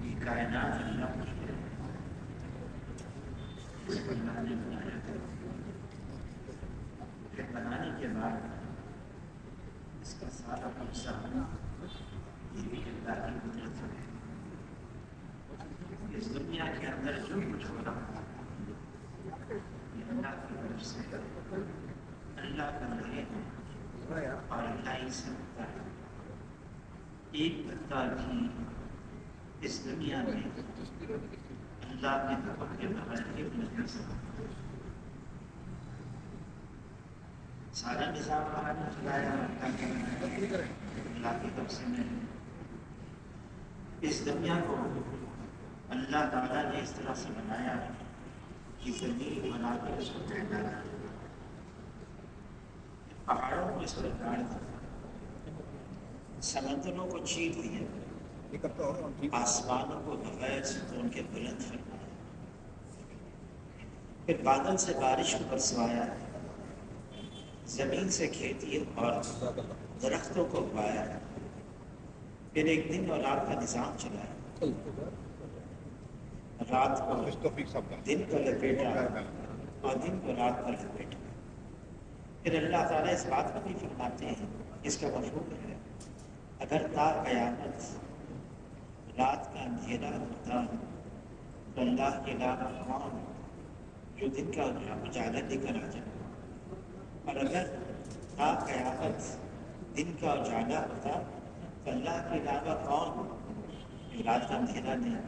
یہ کائنات اللہ اللہ نے بنایا تھا، پھر بنانے کے بعد اس کا سارا قبضہ یہ بھی اللہ کی قدرت ہے۔ اس دنیا کے اندر جو کچھ ہو رہا ہے یہ اللہ کی طرف سے اللہ کا رہے ہیں اور اللہ ہی سے ہوتا ہے۔ ایک بندہ بھی اس دنیا میں اللہ کے حکم کے بغیر نہیں کر سکتا۔ سارا نظام باہر نے چلایا اللہ کی طرف سے نہیں۔ اس دنیا کو اللہ تعالیٰ نے اس طرح سے بنایا کہ زمین بنا کے اس کو ٹھہرایا، پہاڑوں کو اس پر گاڑ دیا، سمندروں کو چیر دیا، آسمانوں کو بغیر ستون کے بلند فرمایا، پھر بادل سے بارش کو برسوایا، زمین سے کھیتی اور درختوں کو اگایا، پھر ایک دن اور رات کا نظام چلایا، رات کو دن کو لپیٹا اور دن کو رات پر لپیٹا۔ پھر اللہ تعالیٰ اس بات کو بھی فرماتے ہیں، اس کا مفہوم ہے اگر تا قیامت رات کا اندھیرا ہوتا تو اللہ کے علاوہ کون جو دن کا اجالا لے کر آ جائے، اور اگر تا قیامت دن کا اجالا ہوتا تو اللہ کے علاوہ کون جو رات کا اندھیرا لے آئے۔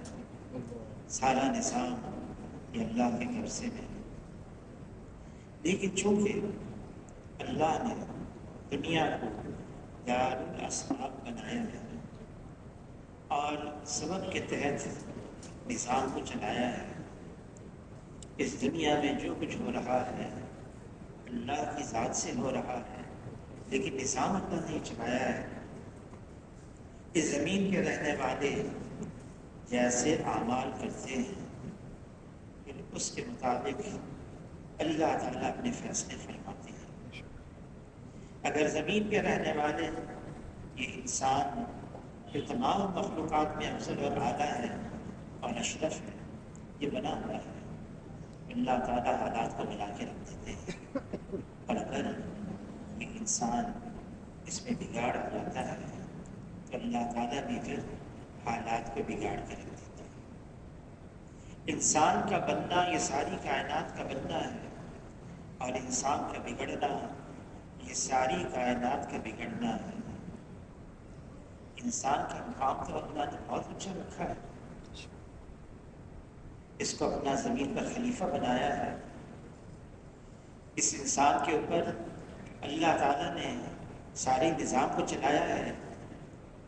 سارا نظام یہ اللہ کے قبضے میں ہے، لیکن چونکہ اللہ نے دنیا کو دار الاسباب بنایا ہے اور سبب کے تحت نظام کو چلایا ہے، اس دنیا میں جو کچھ ہو رہا ہے اللہ کی ذات سے ہو رہا ہے، لیکن نظام اللہ نے چلایا ہے۔ اس زمین کے رہنے والے جیسے اعمال کرتے ہیں پھر اس کے مطابق اللہ تعالیٰ اپنے فیصلے فرماتے ہیں۔ اگر زمین کے رہنے والے یہ انسان جو تمام مخلوقات میں افضل اور اعلیٰ ہے اور اشرف ہے، یہ بنا ہوا ہے، اللہ تعالیٰ حالات کو بنا کے رکھ دیتے ہیں، اور اگر یہ انسان اس میں بگاڑ آ جاتا ہے تو اللہ تعالیٰ بھی پھر حالات کو بگاڑ کے رکھ دیتے ہیں۔ انسان کا بننا یہ ساری کائنات کا بننا ہے، اور انسان کا بگڑنا یہ ساری کائنات کا بگڑنا ہے۔ انسان کا مقام تو اللہ نے بہت اونچا رکھا ہے، اس کو اپنا زمین پر خلیفہ بنایا ہے۔ اس انسان کے اوپر اللہ تعالیٰ نے سارے نظام کو چلایا ہے،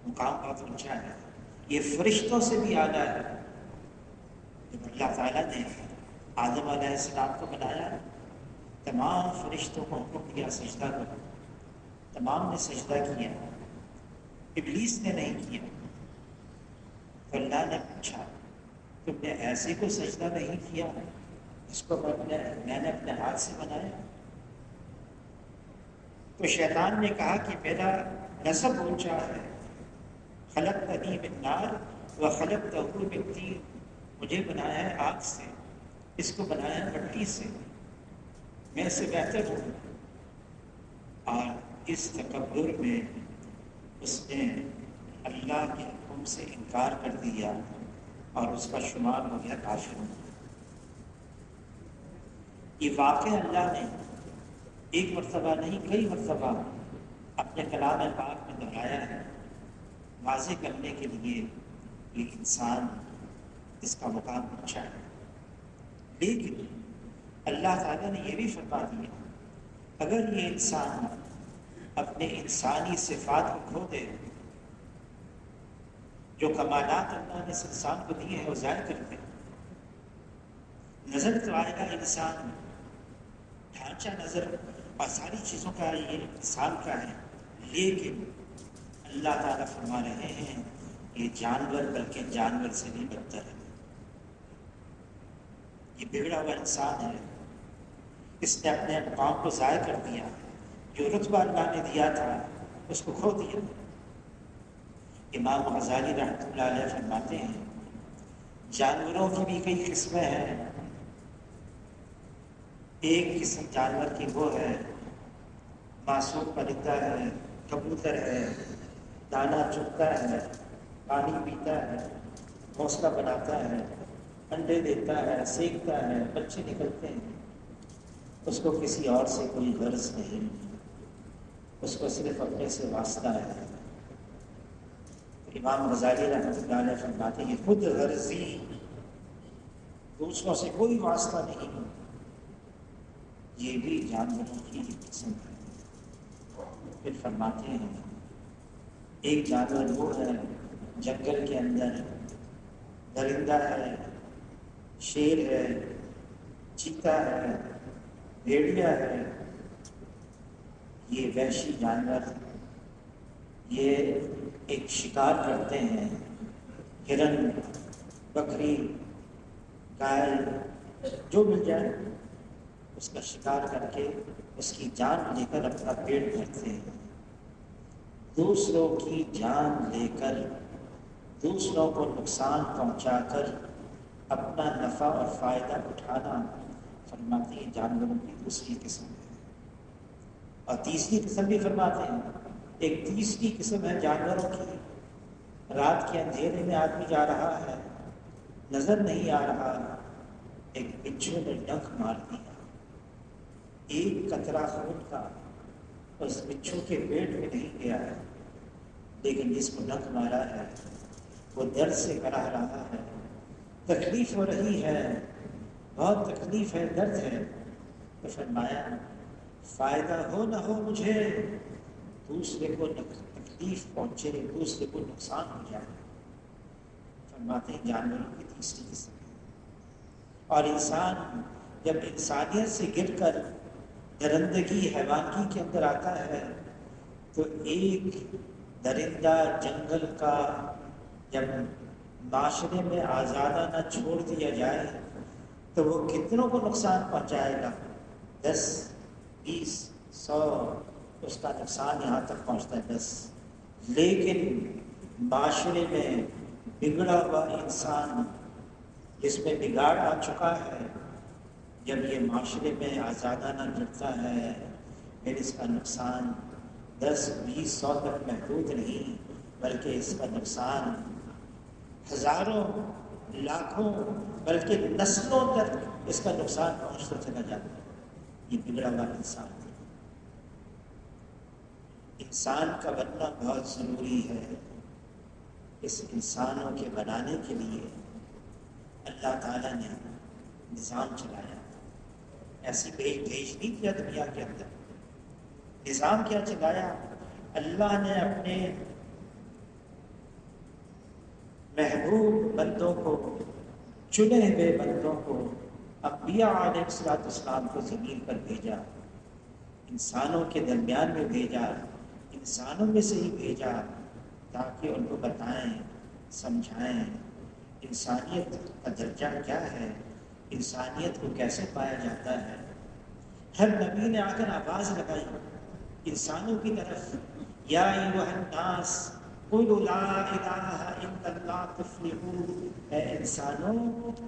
مقام بہت اونچا ہے، یہ فرشتوں سے بھی اعلیٰ ہے۔ جب اللہ تعالیٰ نے آدم علیہ السلام کو بنایا، تمام فرشتوں کو حکم دیا سجدہ کرو، تمام نے سجدہ کیا، ابلیس نے نہیں کیا۔ تو اللہ نے پوچھا تم نے ایسے کو سجدہ نہیں کیا جس کو میں نے اپنے ہاتھ سے بنایا؟ تو شیطان نے کہا کہ میرا نسب اونچا ہے، خلقتنی من نار وخلقتہ من طین، مجھے بنایا ہے آگ سے، اس کو بنایا ہے مٹی سے، میں اس سے بہتر ہوں۔ اور اس تکبر میں اس نے اللہ کے حکم سے انکار کر دیا اور اس کا شمار ہو گیا کافروں میں۔ یہ واقعہ اللہ نے ایک مرتبہ نہیں کئی مرتبہ اپنے کلام پاک میں دہرایا ہے، واضح کرنے کے لیے یہ انسان اس کا مقام اونچا ہے۔ لیکن اللہ تعالیٰ نے یہ بھی فرما دیا اگر یہ انسان اپنے انسانی صفات کو کھو دے، جو کمالات اللہ نے اس انسان کو دیے ہیں وہ ظاہر کر دے، نظر تو آئے گا انسان، ڈھانچہ نظر اور ساری چیزوں کا یہ انسان کا ہے، لیکن اللہ تعالیٰ فرما رہے ہیں یہ جانور بلکہ جانور سے بھی بدتر ہے، یہ بگڑا ہوا انسان ہے، اس نے اپنے مقام کو ضائع کر دیا، جو رتبہ اللہ نے دیا تھا اس کو کھو دیا۔ امام غزالی رحمۃ اللہ علیہ فرماتے ہیں جانوروں کی بھی کئی قسمیں ہیں۔ ایک قسم جانور کی وہ ہے معصوم پرندہ ہے، کبوتر ہے، دانا چگتا ہے، پانی پیتا ہے، گھونسلہ بناتا ہے، انڈے دیتا ہے، سینکتا ہے، بچے نکلتے ہیں، اس کو کسی اور سے کوئی غرض نہیں، اس کو صرف اپنے سے واسطہ ہے۔ امام غزالی رحمۃ اللہ علیہ فرماتے ہیں خود غرضی، دوسروں سے کوئی واسطہ نہیں، یہ بھی جانوروں کی قسم ہے۔ پھر فرماتے ہیں ایک جانور وہ ہے جنگل کے اندر درندہ ہے، شیر ہے، چیتا ہے، بھیڑیا ہے، یہ وحشی جانور یہ ایک شکار کرتے ہیں، ہرن، بکری، گائے، جو مل جائے اس کا شکار کر کے اس کی جان لے کر اپنا پیٹ بھرتے ہیں۔ دوسروں کی جان لے کر، دوسروں کو نقصان پہنچا کر اپنا نفع اور فائدہ اٹھانا فرماتے ہیں جانوروں کی دوسری قسم ہے۔ اور تیسری قسم بھی فرماتے ہیں، ایک تیسری قسم ہے جانوروں کی، رات کے اندھیرے میں آدمی جا رہا ہے، نظر نہیں آ رہا، ایک بچھو نے ڈنک مار دیا، ایک قطرہ خون کا اس بچھو کے پیٹ میں نہیں گیا ہے، لیکن جس کو ڈنک مارا ہے وہ درد سے کرا رہا ہے، تکلیف ہو رہی ہے، بہت تکلیف ہے، درد ہے، تو فرمایا فائدہ ہو نہ ہو مجھے، دوسرے کو تکلیف پہنچے، دوسرے کو نقصان ہو جائے، فرماتے ہیں جانوروں کی تیسری قسم ہے۔ اور انسان جب انسانیت سے گر کر درندگی حیوانگی کے اندر آتا ہے تو ایک درندہ جنگل کا جب معاشرے میں آزادہ نہ چھوڑ دیا جائے تو وہ کتنوں کو نقصان پہنچائے گا، 10، 20، 100، اس کا نقصان یہاں تک پہنچتا ہے 10۔ لیکن معاشرے میں بگڑا ہوا انسان جس میں بگاڑ آ چکا ہے، جب یہ معاشرے میں آزادہ نہ جڑتا ہے پھر اس کا نقصان 10، 20، 100 تک محدود نہیں، بلکہ اس کا نقصان ہزاروں، لاکھوں، بلکہ نسلوں تک اس کا نقصان پہنچتا چلا جاتا ہے۔ یہ بگڑا ہوا انسان ہے۔ انسان کا بننا بہت ضروری ہے۔ اس انسانوں کے بنانے کے لیے اللہ تعالیٰ نے نظام چلایا، ایسی بھیج نہیں کیا دنیا کے اندر۔ نظام کیا چلایا؟ اللہ نے اپنے محبوب بندوں کو، چنے ہوئے بندوں کو، انبیاء علیہ السلام کو زمین پر بھیجا، انسانوں کے درمیان میں بھیجا، انسانوں میں سے ہی بھیجا تاکہ ان کو بتائیں، سمجھائیں انسانیت کا درجہ کیا ہے، انسانیت کو کیسے پایا جاتا ہے۔ ہر نبی نے آ کر آواز لگائی انسانوں کی طرف، یا ایھا الناس قولوا لا الہ الا اللہ تفلحوا، اے انسانوں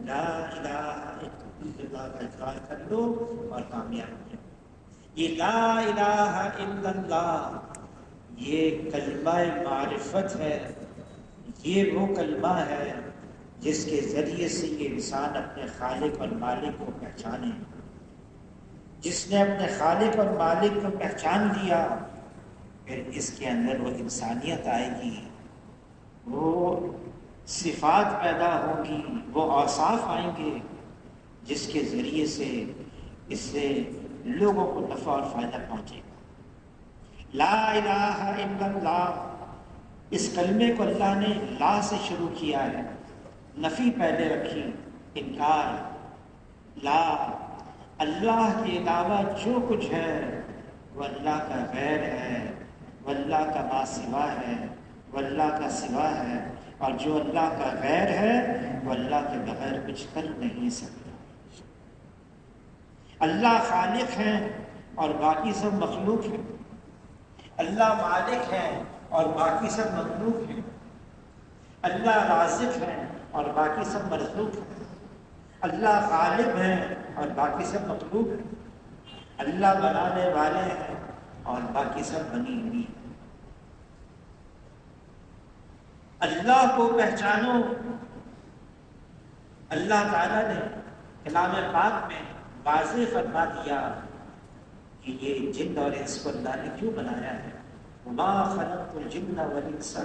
لا الہ الا اللہ کا اقرار کر لو اور کامیاب ہو جاؤ۔ یہ لا الہ الا اللہ یہ کلمہ معرفت ہے، یہ وہ کلمہ ہے جس کے ذریعے سے یہ انسان اپنے خالق اور مالک کو پہچانے۔ جس نے اپنے خالق اور مالک کو پہچان لیا پھر اس کے اندر وہ انسانیت آئے گی، وہ صفات پیدا ہوں گی، وہ اوصاف آئیں گے جس کے ذریعے سے اس سے لوگوں کو نفع اور فائدہ پہنچے گا۔ لا الہ الا اللہ، اس کلمے کو اللہ نے لا سے شروع کیا ہے، نفی پہلے رکھی، انکار۔ لا، اللہ کے علاوہ جو کچھ ہے وہ اللہ کا غیر ہے، وہ اللہ کا ما سوا ہے، وہ اللہ کا سوا ہے، اور جو اللہ کا غیر ہے وہ اللہ کے بغیر کچھ کر نہیں سکتا۔ اللہ خالق ہے اور باقی سب مخلوق ہے۔ اللہ مالک ہے اور باقی سب مخلوق ہیں، اللہ رازق ہے اور باقی سب مرزوق ہیں، اللہ غالب ہے اور باقی سب مخلوق ہیں، اللہ بنانے والے ہیں اور باقی سب بنی ہوئی ہیں۔ اللہ کو پہچانو۔ اللہ تعالیٰ نے کلام پاک میں واضح فرما دیا کہ یہ جن اور انس کو اللہ نے کیوں بنایا ہے، وَمَا خَلَقْتُ الْجِنَّ وَالْإِنسَ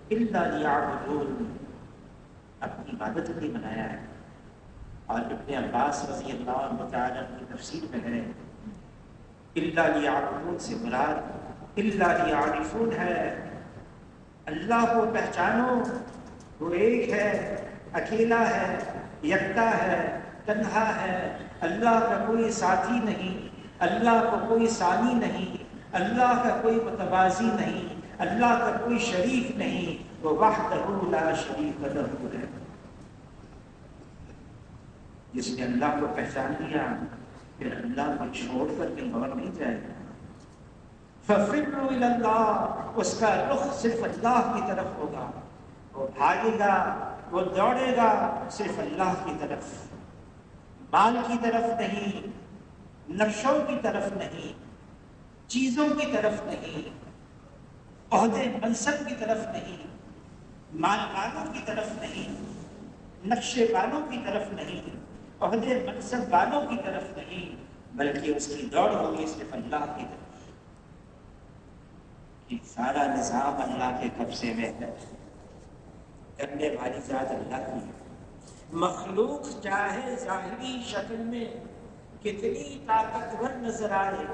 إِلَّا لِيَعْبُدُونِ، اپنی عبادت کے لیے بنایا ہے۔ اور ابن عباس رضی اللہ عنہ تعالیٰ کی تفسیر میں ہے إِلَّا لِيَعْبُدُونَ سے مراد إِلَّا لِيَعْرِفُونَ ہے، اللہ کو پہچانو، وہ ایک ہے، اکیلا ہے، یکتا ہے، تنہا ہے، اللہ کا کوئی ساتھی نہیں، اللہ کا کوئی ثانی نہیں، اللہ کا کوئی متوازی نہیں، اللہ کا کوئی شریک نہیں، وہ وحدہ لا شریک لہ ہے۔ جس نے اللہ کو پہچان لیا پھر اللہ کو چھوڑ کر کہیں اور نہیں جائے گا۔ فَفِرُّوا إِلَى اللَّهِ، اس کا رخ صرف اللہ کی طرف ہوگا، وہ بھاگے گا، وہ دوڑے گا صرف اللہ کی طرف، مال کی طرف نہیں، نقشوں کی طرف نہیں، چیزوں کی طرف نہیں، عہدے منصب کی طرف نہیں، مال والوں کی طرف نہیں، نقشے والوں کی طرف نہیں، عہدے منصب والوں کی طرف نہیں، بلکہ اس کی دوڑ ہوگی صرف اللہ کی طرف۔ سارا نظام اللہ کے قبضے میں ہے، کرنے والی ذات اللہ کی ہے۔ مخلوق چاہے ظاہری شکل میں کتنی طاقتور نظر آئے،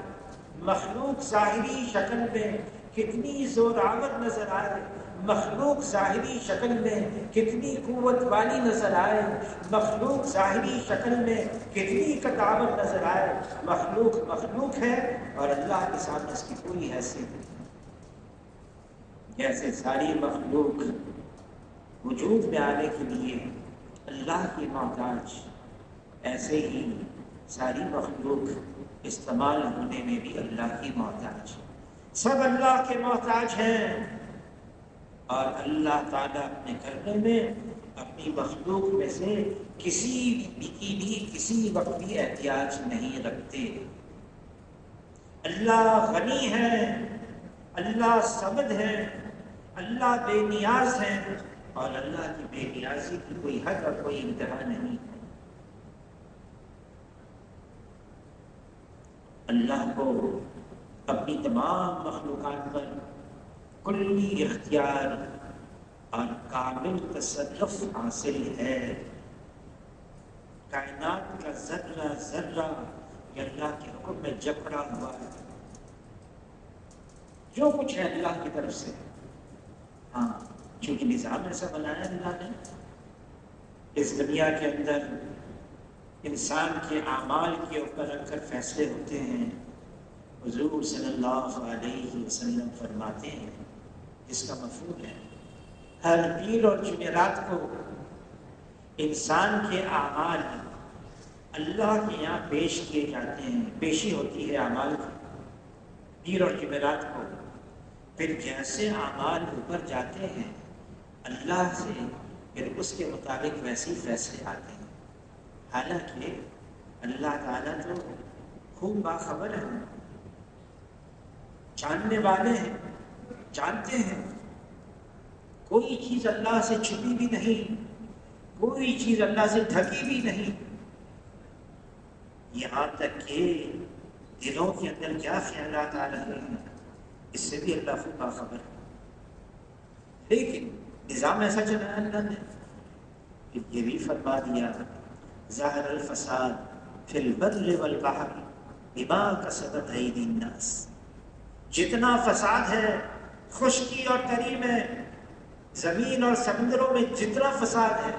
مخلوق ظاہری شکل میں کتنی زوراور نظر آئے، مخلوق ظاہری شکل میں کتنی قوت والی نظر آئے، مخلوق ظاہری شکل میں کتنی کتابت نظر آئے، مخلوق مخلوق ہے اور اللہ کے سامنے اس کی کوئی حیثیت نہیں۔ جیسے ساری مخلوق وجود میں آنے کے لیے اللہ کی محتاج، ایسے ہی ساری مخلوق استعمال ہونے میں بھی اللہ کی محتاج۔ سب اللہ کے محتاج ہیں اور اللہ تعالیٰ اپنے کرنے میں اپنی مخلوق میں سے کسی کی بھی کسی وقت بھی احتیاج نہیں رکھتے۔ اللہ غنی ہے، اللہ صمد ہے، اللہ بے نیاز ہے اور اللہ کی بے نیازی کی کوئی حد اور کوئی انتہا نہیں ہے۔ اللہ کو اپنی تمام مخلوقات پر کلی اختیار اور کامل تصرف حاصل ہے۔ کائنات کا ذرہ ذرہ یہ اللہ کے حکم میں جکڑا ہوا ہے، جو کچھ ہے اللہ کی طرف سے۔ ہاں، چونکہ نظام ایسا بنایا اللہ نے، اس دنیا کے اندر انسان کے اعمال کے اوپر رکھ کر فیصلے ہوتے ہیں۔ حضور صلی اللہ علیہ وسلم فرماتے ہیں، جس کا مفہوم ہے ہر پیر اور جمعرات کو انسان کے اعمال اللہ کے یہاں پیش کیے جاتے ہیں، پیشی ہوتی ہے اعمال کی پیر اور جمعرات کو۔ پھر جیسے اعمال اوپر جاتے ہیں اللہ سے، پھر اس کے مطابق ویسے فیصلے آتے ہیں۔ حالانکہ اللہ تعالیٰ تو خوب باخبر ہیں، جاننے والے ہیں، جانتے ہیں، کوئی چیز اللہ سے چھپی بھی نہیں، کوئی چیز اللہ سے ڈھکی بھی نہیں، یہاں تک کہ دلوں کے اندر کیا خیالات آ رہے ہیں اس سے بھی اللہ خوب باخبر ہے۔ لیکن نظام ایسا چلایا اللہ نے کہ یہ بھی فرما دیا، ظاہر الفساد فی البر والبحر بما کسبت ایدی الناس، جتنا فساد ہے خشکی اور تری میں، زمین اور سمندروں میں جتنا فساد ہے،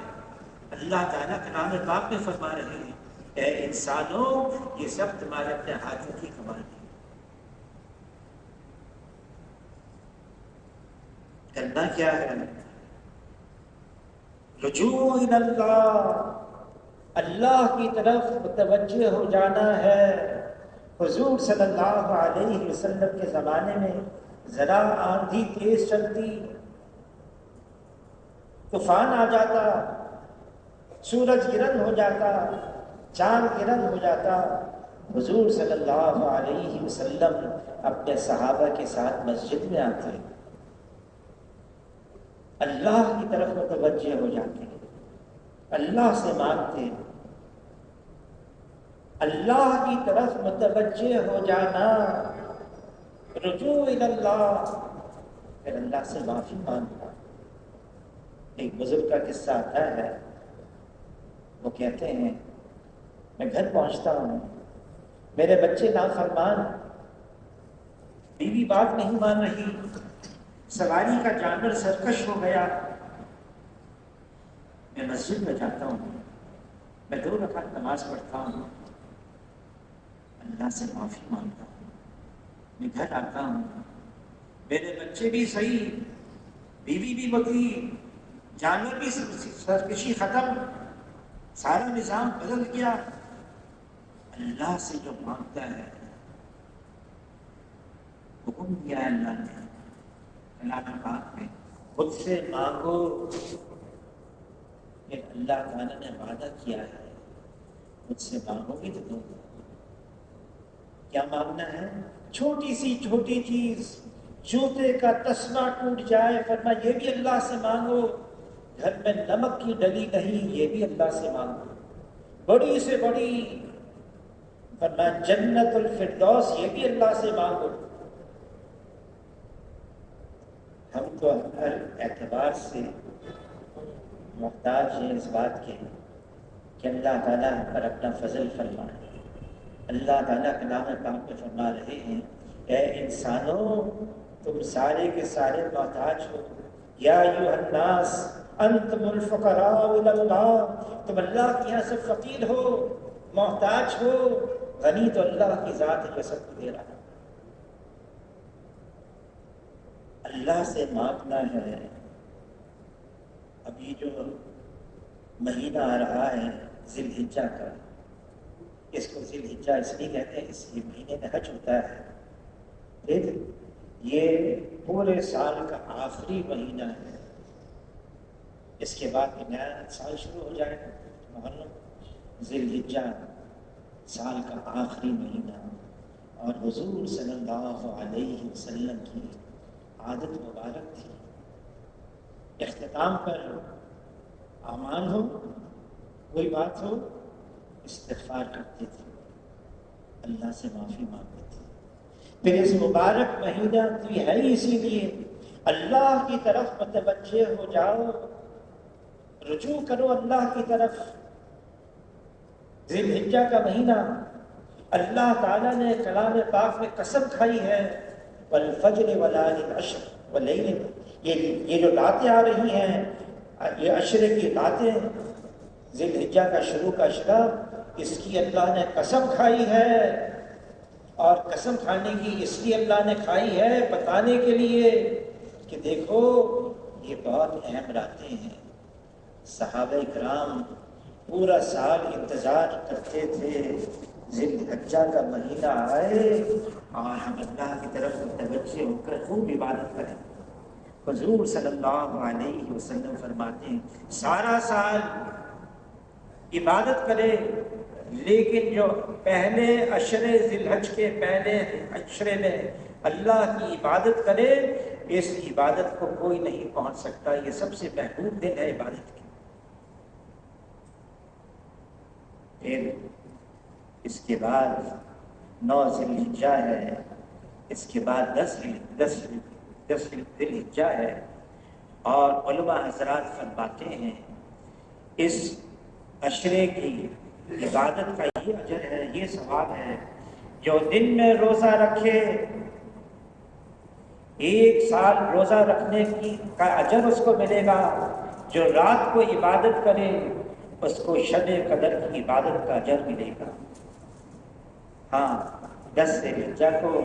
اللہ تعالیٰ کلام پاک میں فرما رہے ہیں اے انسانوں یہ سب تمہارے اپنے ہاتھوں کی کمائی ہے۔ کرنا کیا ہے؟ رجوع الی اللہ، اللہ کی طرف متوجہ ہو جانا ہے۔ حضور صلی اللہ علیہ وسلم کے زمانے میں ذرا آندھی تیز چلتی، طوفان آ جاتا، سورج گرہن ہو جاتا، چاند گرہن ہو جاتا، حضور صلی اللہ علیہ وسلم اپنے صحابہ کے ساتھ مسجد میں آتے، اللہ کی طرف متوجہ ہو جاتے، اللہ سے مانگتے۔ اللہ کی طرف متوجہ ہو جانا، رجوع الی اللہ، پھر اللہ سے معافی مانگنا۔ ایک بزرگ کا قصہ آتا ہے، وہ کہتے ہیں میں گھر پہنچتا ہوں، میرے بچے نافرمان، بیوی بات نہیں مان رہی، سواری کا جانور سرکش ہو گیا۔ میں مسجد میں جاتا ہوں، میں 2 رکعت نماز پڑھتا ہوں، اللہ سے معافی مانگتا ہوں، میں گھر آتا ہوں، میرے بچے بھی صحیح، بیوی بھی وکیل، جانور بھی سرکشی ختم، سارا نظام بدل گیا۔ اللہ سے جو مانگتا ہے، حکم دیا ہے اللہ نے کلام پاک میں، خود سے مانگو، پھر اللہ تعالیٰ نے وعدہ کیا ہے خود سے مانگو گے تو دوں گا۔ کیا مانگنا ہے؟ چھوٹی سی چھوٹی چیز، جوتے کا تسمہ ٹوٹ جائے، فرمایا یہ بھی اللہ سے مانگو، گھر میں نمک کی ڈلی نہیں، یہ بھی اللہ سے مانگو، بڑی سے بڑی فرمایا جنت الفردوس، یہ بھی اللہ سے مانگو۔ ہم تو ہر اعتبار سے محتاج ہیں اس بات کے کہ اللہ تعالیٰ ہم پر اپنا فضل فرمائے۔ اللہ تعالیٰ کلام پاک میں فرما رہے ہیں، اے انسانوں تم سارے کے سارے محتاج ہو، یا ایھا الناس انتم الفقراء الی اللہ، تم اللہ کے یہاں سے فقیر ہو، محتاج ہو، غنی تو اللہ کی ذات ہے جو سب کو دے رہا ہے۔ اللہ سے مانگنا ہے۔ اب یہ جو مہینہ آ رہا ہے ذی الحجہ کا، اس کو ذی الحجہ اس لیے کہتے ہیں اس مہینے میں حج ہوتا ہے، ٹھیک؟ یہ پورے سال کا آخری مہینہ ہے، اس کے بعد میں نیا سال شروع ہو جائے گا، محرم، ذی الحجہ سال کا آخری مہینہ، اور حضور صلی اللہ علیہ وسلم کی عادت مبارک تھی، اختتام پر اعمال ہو، کوئی بات ہو، استغفار کرتے تھے، اللہ سے معافی مانگتے تھے۔ پھر اس مبارک مہینہ کی ہے اسی لیے اللہ کی طرف متوجہ ہو جاؤ، رجوع کرو اللہ کی طرف۔ ذی الحجہ کا مہینہ اللہ تعالیٰ نے کلام پاک میں قسم کھائی ہے، والفجر وليال عشر واللیل، یہ جو راتیں آ رہی ہیں، یہ عشرے کی راتیں، ذی الحجہ کا شروع کا عشرہ، اس کی اللہ نے قسم کھائی ہے، اور قسم کھانے کی اس لیے اللہ نے کھائی ہے بتانے کے لیے کہ دیکھو یہ بہت اہم راتیں ہیں۔ صحابہ کرام پورا سال انتظار کرتے تھے ذی الحجہ کا مہینہ آئے اور ہم اللہ کی طرف متوجہ ہو کر خوب عبادت کریں۔ حضور صلی اللہ علیہ وسلم فرماتے ہیں سارا سال عبادت کرے، لیکن جو پہلے عشرے ذی الحج کے پہلے عشرے میں اللہ کی عبادت کرے، اس عبادت کو کوئی نہیں پہنچ سکتا، یہ سب سے محبوب دن ہے عبادت کی۔ پھر اس کے بعد 9 ذی الحجہ ہے، اس کے بعد 10 ذی الحجہ ہے، اور علماء حضرات فرماتے ہیں اس عشرے کی عبادت کا یہ اجر ہے، یہ ثواب ہے، جو دن میں روزہ رکھے 1 سال روزہ رکھنے کی کا اجر اس کو ملے گا، جو رات کو عبادت کرے اس کو شب قدر کی عبادت کا اجر ملے گا۔ ہاں 10 ذی الحجہ کو،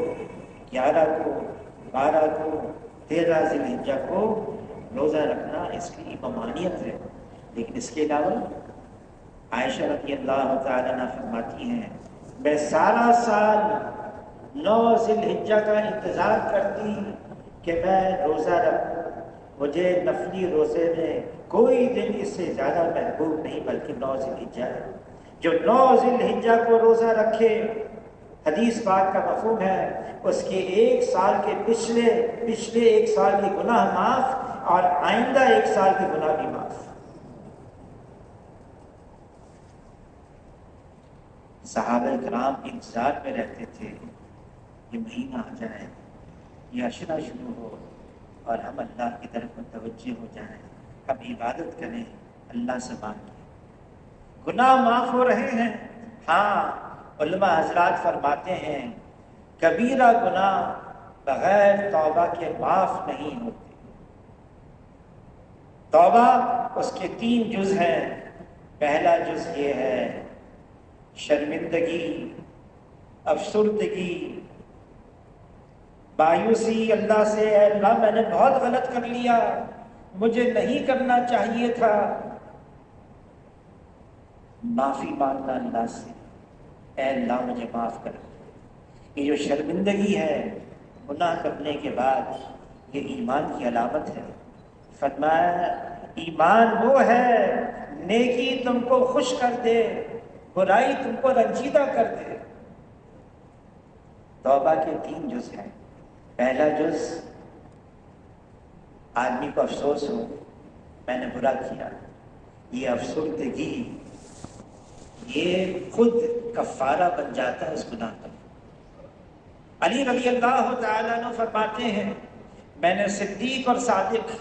11 کو، 12 کو، 13 ذی الحجہ کو روزہ رکھنا اس کی ممانعت ہے، لیکن اس کے علاوہ عائشہ رضی اللہ تعالیٰ عنہ فرماتی ہیں میں سارا سال 9 ذی الحجہ کا انتظار کرتی کہ میں روزہ رکھوں، مجھے نفلی روزے میں کوئی دن اس سے زیادہ محبوب نہیں بلکہ 9 ذی الحجہ ہے۔ جو 9 ذی الحجہ کو روزہ رکھے، حدیث پاک کا مفہوم ہے اس کے 1 سال کے پچھلے 1 سال کے گناہ معاف اور آئندہ 1 سال کے گناہ بھی معاف۔ صحابہ کرام انتظار میں رہتے تھے یہ مہینہ آ جائے، یہ عشرہ شروع ہو اور ہم اللہ کی طرف متوجہ ہو جائیں، ہم عبادت کریں، اللہ سے مانگیں۔ گناہ معاف ہو رہے ہیں، ہاں علماء حضرات فرماتے ہیں کبیرہ گناہ بغیر توبہ کے معاف نہیں ہوتے۔ توبہ اس کے 3 جز ہیں۔ پہلا جز یہ ہے شرمندگی، افسردگی، مایوسی اللہ سے، اے اللہ میں نے بہت غلط کر لیا، مجھے نہیں کرنا چاہیے تھا۔ معافی مانگنا اللہ سے، اے اللہ مجھے معاف کر۔ یہ جو شرمندگی ہے گناہ کرنے کے بعد، یہ ایمان کی علامت ہے۔ فرمایا ایمان وہ ہے نیکی تم کو خوش کر دے، برائی تم کو رنجیدہ کر دے۔ توبہ کے 3 جز ہیں۔ پہلا جز آدمی کو افسوس ہو میں نے برا کیا، یہ افسردگی یہ خود کفارہ بن جاتا ہے اس گناہ کا۔ علی رضی اللہ تعالیٰ عنہ فرماتے ہیں میں نے صدیق اور صادق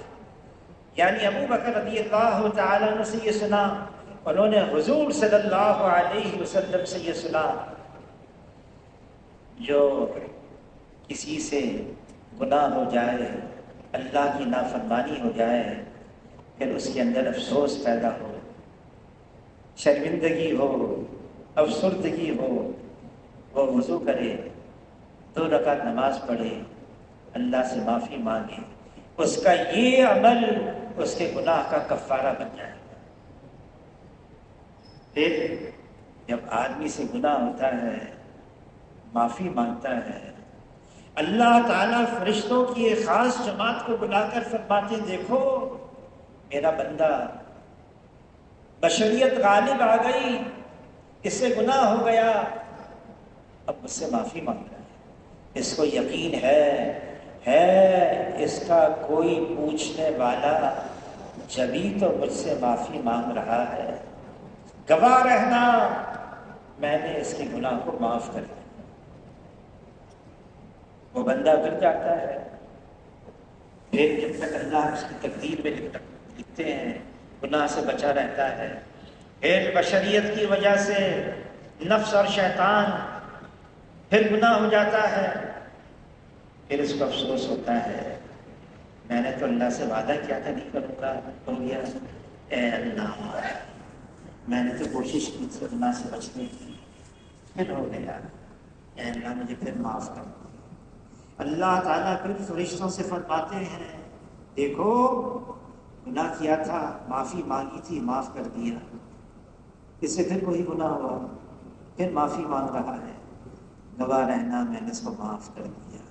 یعنی ابو بکر رضی اللہ تعالیٰ عنہ سے یہ سنا، انہوں نے حضور صلی اللہ علیہ وسلم سے یہ سنا، جو کسی سے گناہ ہو جائے، اللہ کی نافرمانی ہو جائے، پھر اس کے اندر افسوس پیدا ہو، شرمندگی ہو، افسردگی ہو، وہ وضو کرے، 2 رکعت نماز پڑھے، اللہ سے معافی مانگے، اس کا یہ عمل اس کے گناہ کا کفارہ بن جائے۔ پھر جب آدمی سے گناہ ہوتا ہے، معافی مانگتا ہے، اللہ تعالیٰ فرشتوں کی ایک خاص جماعت کو بلا کر فرماتے ہیں دیکھو میرا بندہ بشریت غالب آ گئی، اس سے گناہ ہو گیا، اب مجھ سے معافی مانگ رہا ہے، اس کو یقین ہے اس کا کوئی پوچھنے والا، جبھی تو مجھ سے معافی مانگ رہا ہے، گواہ رہنا میں نے اس کے گناہ کو معاف کر دیا۔ وہ بندہ گر جاتا ہے، پھر جب تک اللہ اس کی تقدیر میں لکھتے ہیں گناہ سے بچا رہتا ہے، پھر بشریت کی وجہ سے نفس اور شیطان پھر گناہ ہو جاتا ہے، پھر اس کو افسوس ہوتا ہے میں نے تو اللہ سے وعدہ کیا تھا نہیں کروں گا، ہو گیا، اے اللہ میں نے تو کوشش کی تھی گناہ سے بچنے کی، پھر ہو گیا، اے اللہ مجھے پھر معاف کر۔ اللہ تعالیٰ پھر فرشتوں سے فرماتے ہیں دیکھو گناہ کیا تھا، معافی مانگی تھی، معاف کر دیا، اس سے پھر وہی گناہ ہوا، پھر معافی مانگ رہا ہے، گواہ رہنا میں نے اس کو معاف کر دیا۔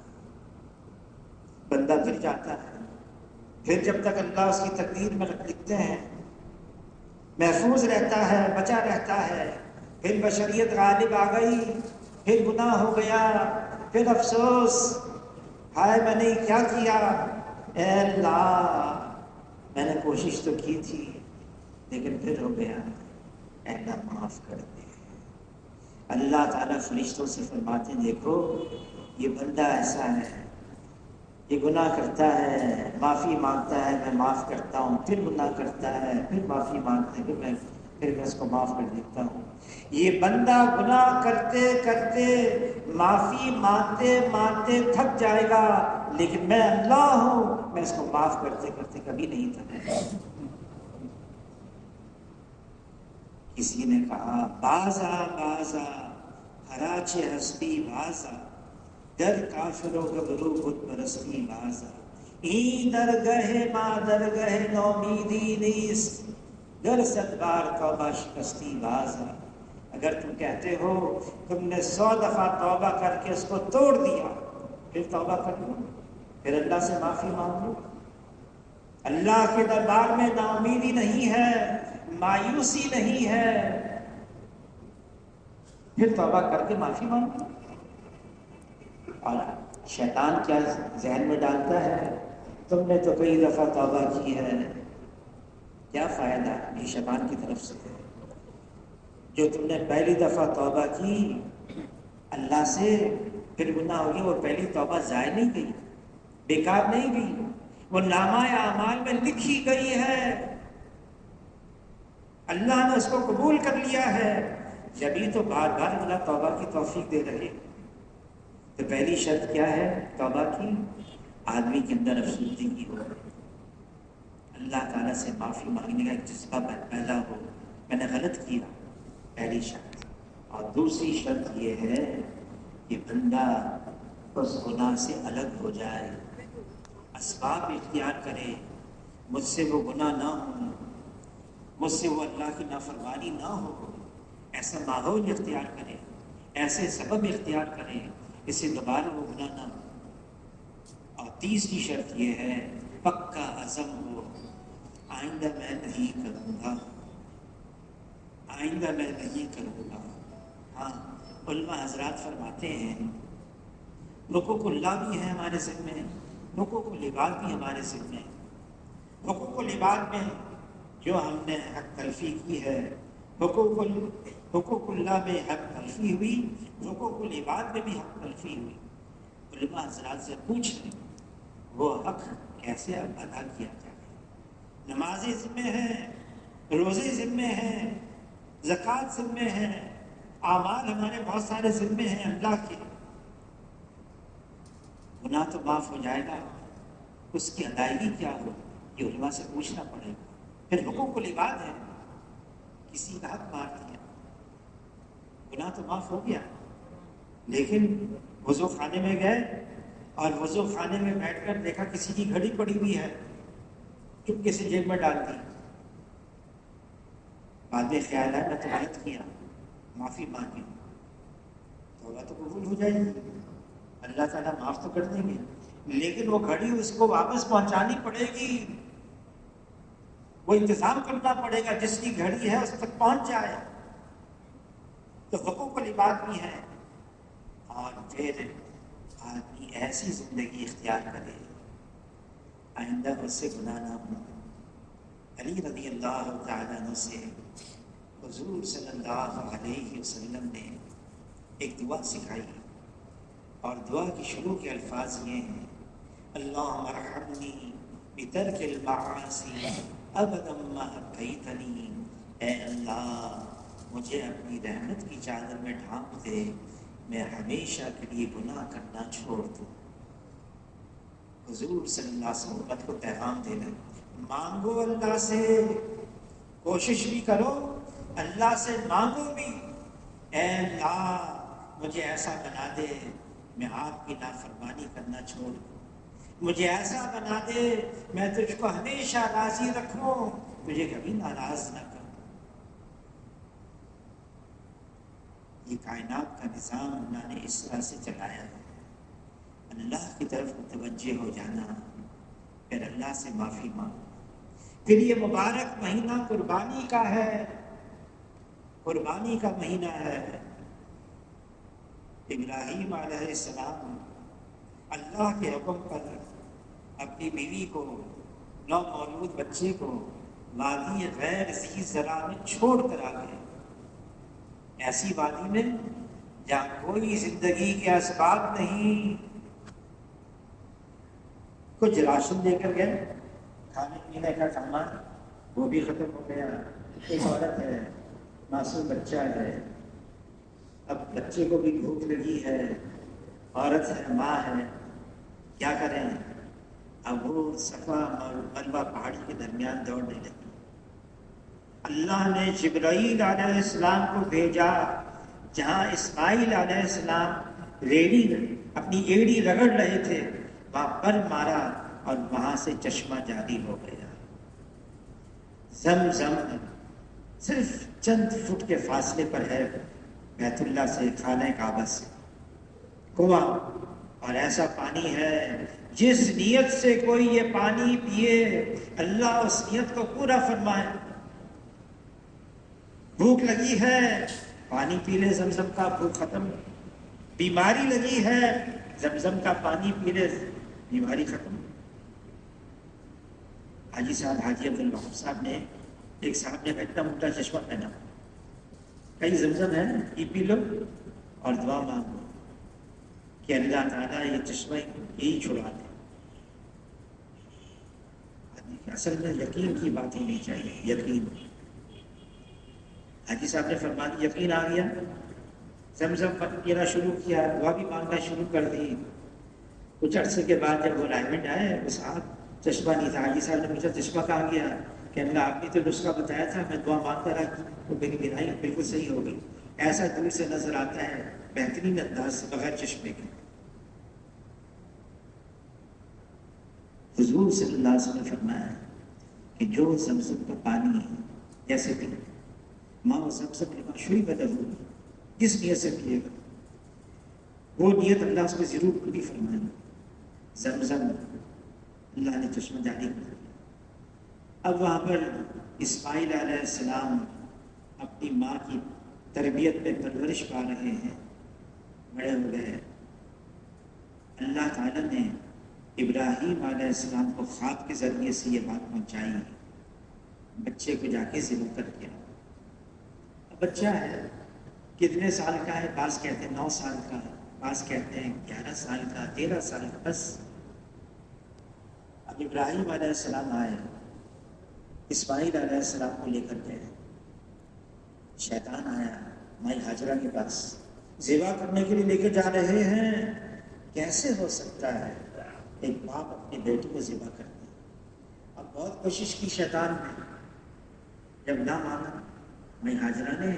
بندہ گر جاتا ہے، پھر جب تک اللہ اس کی تقدیر میں لکھتے ہیں محفوظ رہتا ہے، بچا رہتا ہے، پھر بشریت غالب آ گئی، پھر گناہ ہو گیا، پھر افسوس، ہائے میں نے کیا کیا، اے اللہ میں نے کوشش تو کی تھی لیکن پھر ہو گیا، اے اللہ معاف کر دے۔ اللہ تعالیٰ فرشتوں سے فرماتے ہیں دیکھو یہ بندہ ایسا ہے، یہ گناہ کرتا ہے، معافی مانگتا ہے، میں معاف کرتا ہوں، پھر گناہ کرتا ہے، پھر معافی مانگتا ہے، پھر میں اس کو معاف کر دیتا ہوں۔ یہ بندہ گناہ کرتے کرتے معافی مانگتے مانگتے تھک جائے گا، لیکن میں اللہ ہوں، میں اس کو معاف کرتے کرتے کبھی نہیں تھکا۔ کسی نے کہا بازا بازا ہراچ ہستی بازا، در کافروں گبرو بت پرستی بازا، این درگہ ماں درگہ نومیدی نیست، گر صد بار توبہ شکستی بازا۔ اگر تم کہتے ہو تم نے 100 دفعہ توبہ کر کے اس کو توڑ دیا، پھر توبہ کر لو، پھر اللہ سے معافی مانگو. اللہ کے دربار میں نا امیدی نہیں ہے، مایوسی نہیں ہے، پھر توبہ کر کے معافی مانگو. اور شیطان کیا ذہن میں ڈالتا ہے، تم نے تو کئی دفعہ توبہ کی ہے، کیا فائدہ؟ یہ شیطان کی طرف سے ہے. جو تم نے پہلی دفعہ توبہ کی اللہ سے، پھر گناہ ہو گیا، وہ پہلی توبہ ضائع نہیں گئی، بیکار نہیں گئی، وہ نامہ اعمال میں لکھی گئی ہے، اللہ نے اس کو قبول کر لیا ہے. جبھی تو بار بار اللہ توبہ کی توفیق دے رہے. تو پہلی شرط کیا ہے توبہ کی؟ آدمی کے اندر افسردگی ہو، اللہ تعالیٰ سے معافی مانگنے کا ایک جذبہ پیدا ہو، میں نے غلط کیا، پہلی شرط. اور دوسری شرط یہ ہے کہ بندہ اس گناہ سے الگ ہو جائے، اسباب اختیار کرے، مجھ سے وہ گناہ نہ ہو، مجھ سے وہ اللہ کی نافرمانی نہ ہو، ایسا ماحول اختیار کرے، ایسے سبب اختیار کرے، اس سے دوبارہ وہ گناہ نہ ہو. اور تیسری شرط یہ ہے پکا عزم ہو، آئندہ میں نہیں کروں گا، آئندہ میں نہیں کروں گا. ہاں علماء حضرات فرماتے ہیں حقوق اللہ بھی ہے ہمارے ذمہ میں، حقوق العباد بھی ہمارے ذمہ میں. حقوق العباد میں جو ہم نے حق تلفی کی ہے، حقوق اللہ میں حق تلفی ہوئی، حقوق العباد میں بھی حق تلفی ہوئی. علماء حضرات سے پوچھ لیں وہ حق کیسے ادا کیا جائے. نمازیں ذمہ ہیں، روزے ذمہ ہیں، زکوٰۃ ذمہ ہیں، اعمال ہمارے بہت سارے ذمہ ہیں اللہ کے. گناہ تو معاف ہو جائے گا، اس کی ادائیگی کیا ہو یہ علماء سے پوچھنا پڑے گا. پھر حقوق العباد ہے، کسی کا حق مار دیا، گناہ تو معاف ہو گیا، لیکن وضو خانے میں گئے اور وضو خانے میں بیٹھ کر دیکھا کسی کی گھڑی پڑی ہوئی ہے، چپکے سے جیب میں ڈال دی. بعد میں خیال ہے میں تو غلط کیا، معافی مانگی، توبہ تو قبول ہو جائے گی، اللہ تعالیٰ معاف تو کر دیں گے، لیکن وہ گھڑی اس کو واپس پہنچانی پڑے گی، وہ انتظام کرنا پڑے گا جس کی گھڑی ہے اس تک پہنچ جائے. تو حقوق العباد بھی ہے. اور پھر آدمی ایسی زندگی اختیار کرے آئندہ اس سے گناہ نہ ہو. علی رضی اللہ تعالیٰ عنہ سے حضور صلی اللہ علیہ وسلم نے ایک دعا سکھائی، اور دعا کی شروع کے الفاظ یہ ہیں اللہم ارحمنی بترک المعاصی ابدا ما ابقیتنی. اے اللہ مجھے اپنی رحمت کی چادر میں ڈھانپ دے، میں ہمیشہ کے لیے گناہ کرنا چھوڑ دوں. حضور صلی اللہ علیہ وسلم امت کو پیغام دینا، مانگو اللہ سے، کوشش بھی کرو، اللہ سے مانگو بھی. اے اللہ مجھے ایسا بنا دے میں آپ کی نافرمانی کرنا چھوڑ دوں، مجھے ایسا بنا دے میں تجھ کو ہمیشہ راضی رکھوں، تجھے کبھی ناراض نہ کروں. یہ کائنات کا نظام اللہ نے اس طرح سے چلایا ہے. اللہ کی طرف متوجہ ہو جانا، پھر اللہ سے معافی مانگو. پھر یہ مبارک مہینہ قربانی کا ہے، قربانی کا مہینہ ہے. ابراہیم علیہ السلام اللہ کے حکم پر اپنی بیوی کو، نومولود بچے کو وادی غیر ذی زرع میں چھوڑ کر آ گئے، ایسی وادی میں جہاں کوئی زندگی کے اسباب نہیں. کچھ راشن لے کر گئے، کھانے پینے کا سامان وہ بھی ختم ہو گیا. ایک عورت ہے، معصوم بچہ ہے، اب بچے کو بھی بھوک لگی ہے، عورت ہے، ماں ہے، کیا کریں؟ اب وہ صفا اور مروہ پہاڑی کے درمیان دوڑنے لگی. اللہ نے جبرائیل علیہ السلام کو بھیجا جہاں اسماعیل علیہ السلام ریڑھی اپنی ایڑی رگڑ رہے تھے، وہاں پر مارا اور وہاں سے چشمہ جاری ہو گیا. زمزم صرف چند فٹ کے فاصلے پر ہے بیت اللہ سے، خانہ کعبہ سے، کنواں، اور ایسا پانی ہے جس نیت سے کوئی یہ پانی پیے اللہ اس نیت کو پورا فرمائے۔ بھوک لگی ہے پانی پی لے زمزم کا، بھوک ختم۔ بیماری لگی ہے زمزم کا پانی پی لے، بیماری ختم۔ حاجی صاحب حاجی عبدالوہاب صاحب نے ایک صاحب نے اتنا موٹا چشمہ پہنا، کئی زمزم ہے یہ پی لو اور دعا مانگو کہ اللہ تعالیٰ یہ چشمہ یہی چھڑا دے۔ اصل میں یقین کی بات ہونی چاہیے، یقین۔ حاجی صاحب نے فرما دی یقین آ گیا، زمزم پینا شروع کیا، دعا بھی مانگنا شروع کر دی۔ کچھ عرصے کے بعد جب وہ رائمنڈ آئے وہ صاحب چشمہ نہیں تھا۔ حاجی صاحب نے پوچھا چشمہ کہاں گیا؟ کہ اللہ آپ نے تو نسخہ بتایا تھا، میں دعا مانگتا رہا تو میری بینائی بالکل صحیح ہو گئی۔ ایسا دور سے نظر آتا ہے بہترین انداز سے بغیر چشمے کے۔ حضور صلی اللہ علیہ وسلم نے فرمایا کہ جو زمزم کا پانی جیسے کہ ماں زمزم لما شرب لہ، جس نیت سے پیے گا وہ نیت اللہ اس میں ضرور پوری فرمائے گا۔ زمزم اللہ نے چشمہ جاری کر دیا۔ اب وہاں پر اسماعیل علیہ السلام اپنی ماں کی تربیت میں پرورش پا رہے ہیں، بڑے ہو گئے۔ اللہ تعالیٰ نے ابراہیم علیہ السلام کو خواب کے ذریعے سے یہ بات پہنچائی، بچے کو جا کے ذبح کر دیا۔ اب بچہ ہے کتنے سال کا ہے؟ بعض کہتے ہیں 9 سال کا، بعض کہتے ہیں 11 سال کا، 13 سال کا، بس۔ اب ابراہیم علیہ السلام آئے، اسماعیل علیہ السلام کو لے کر گئے۔ شیطان آیا مائی ہاجرہ کے پاس، ذبح کرنے کے لیے لے کے جا رہے ہیں۔ کیسے ہو سکتا ہے ایک باپ اپنے بیٹے کو ذبح کر دے؟ اب بہت کوشش کی شیطان نے، جب نہ مانا مائی ہاجرہ نے،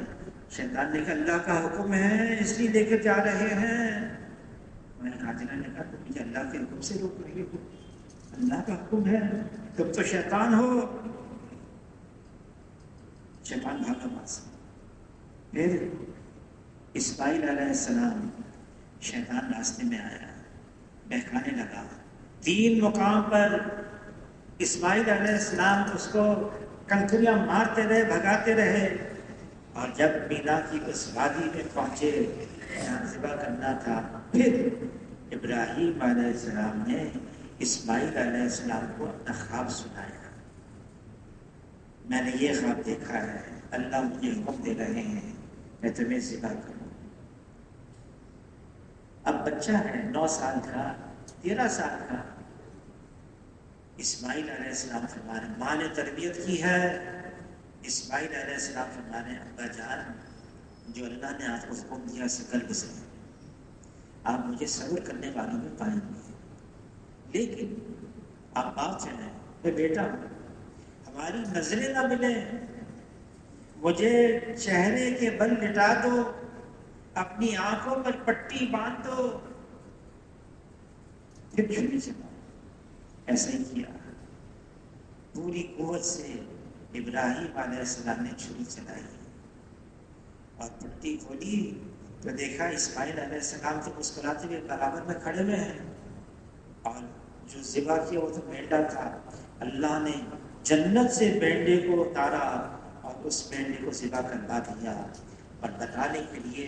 شیطان نے کہا اللہ کا حکم ہے اس لیے لے کے جا رہے ہیں۔ مائی ہاجرہ نے کہا تو مجھے اللہ کے حکم سے روک رہے ہو؟ اللہ کا حکم ہے، تم تو شیطان ہو۔ شیطان بھاگا وہاں سے۔ پھر اسماعیل علیہ السلام، شیطان راستے میں آیا، بہکانے لگا۔ 3 مقام پر اسماعیل علیہ السلام اس کو کنکریاں مارتے رہے، بھگاتے رہے، اور جب مینا کی اس وادی میں پہنچے جہاں ذبح کرنا تھا، پھر ابراہیم علیہ السلام نے اسماعیل علیہ السلام کو اپنا خواب سنایا۔ میں نے یہ خواب دیکھا ہے، اللہ مجھے حکم دے رہے ہیں میں تمہیں ذبح کروں۔ اب بچہ ہے 9 سال کا، 13 سال کا۔ اسماعیل علیہ السلام فرما رہے، ماں نے تربیت کی ہے۔ اسماعیل علیہ السلام فرما رہے، ابا جان جو اللہ نے آپ کو حکم دیا سے کل گزرے، آپ مجھے صبر کرنے والوں میں پائیں گے، لیکن آپ بات چلیں، میں بیٹا ہوں، ہماری نظریں نہ ملیں، مجھے چہرے کے بل لٹا دو، اپنی آنکھوں پر پٹی باندھ دو، پھر چھری چلاؤ۔ ایسا ہی کیا، پوری قوت سے ابراہیم علیہ السلام نے چھری چلائی اور پٹی کھولی تو دیکھا اسماعیل علیہ السلام تو مسکراتے ہوئے برابر میں کھڑے ہوئے ہیں، اور جو ذبح کیا وہ تو مینڈا تھا۔ اللہ نے جنت سے مینڈے کو اتارا اور اس مینڈے کو ذبح کروا دیا، اور بتانے کے لیے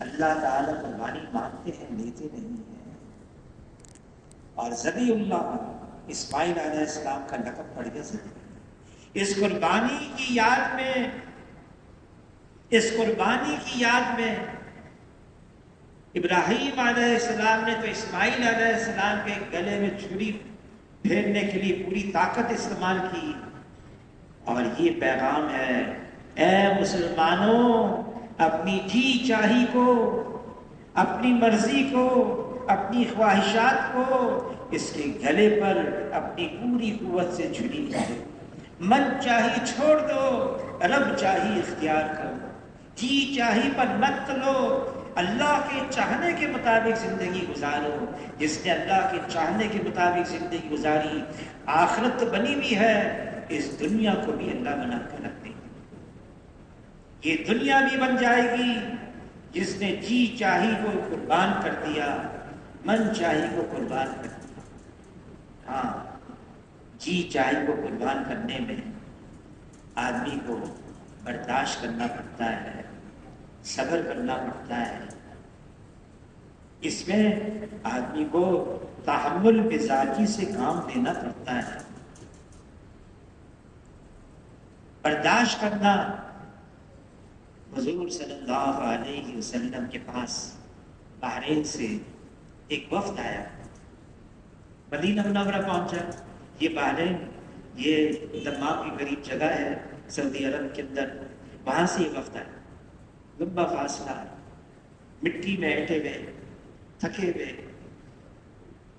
اللہ تعالیٰ قربانی مانگتے ہیں، لیتے نہیں ہیں۔ اور ذبیح اللہ اسماعیل علیہ السلام کا لقب پڑ گیا ذبیح۔ اس قربانی کی یاد میں ابراہیم علیہ السلام نے تو اسماعیل علیہ السلام کے گلے میں چھری پھیرنے کے لیے پوری طاقت استعمال کی، اور یہ پیغام ہے، اے مسلمانوں، اپنی جی چاہی کو، اپنی مرضی کو، اپنی خواہشات کو اس کے گلے پر اپنی پوری قوت سے چھری مارو۔ من چاہی چھوڑ دو، رب چاہی اختیار کرو، جی چاہی پر مت لو، اللہ کے چاہنے کے مطابق زندگی گزارو۔ جس نے اللہ کے چاہنے کے مطابق زندگی گزاری، آخرت بنی ہوئی ہے، اس دنیا کو بھی اللہ بنا کر رکھ دے گی۔ یہ دنیا بھی بن جائے گی، جس نے جی چاہی کو قربان کر دیا، من چاہی کو قربان کر دیا۔ ہاں جی چاہے کو قربان کرنے میں آدمی کو برداشت کرنا پڑتا ہے، صبر کرنا پڑتا ہے، اس میں آدمی کو تحمل مزاجی سے کام لینا پڑتا ہے، برداشت کرنا۔ حضور صلی اللہ علیہ وسلم کے پاس بحرین سے ایک وفد آیا، مدینہ منورہ پہنچا۔ یہ بحرین یہ دمام کی قریب جگہ ہے سعودی عرب کے اندر، وہاں سے یہ وفد آیا، لمبا فاصلہ، مٹی میں بیٹھے ہوئے، تھکے ہوئے۔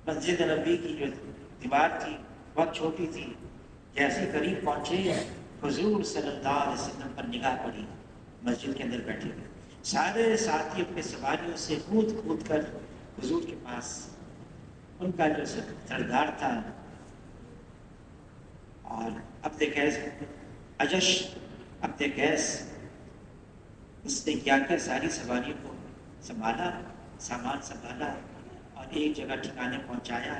مسجد نبوی کی جو دیوار تھی بہت چھوٹی تھی، جیسے قریب پہنچے حضور صلی اللہ علیہ وسلم پر نگاہ پڑی، مسجد کے اندر بیٹھے ہوئے سارے ساتھی اپنے سواریوں سے کود کود کر حضور کے پاس، ان کا جو سردار تھا اور عبد قیس اجش، عبد قیس، اس نے کیا کیا ساری سواریوں کو سنبھالا، سامان سنبھالا اور ایک جگہ ٹھکانے پہنچایا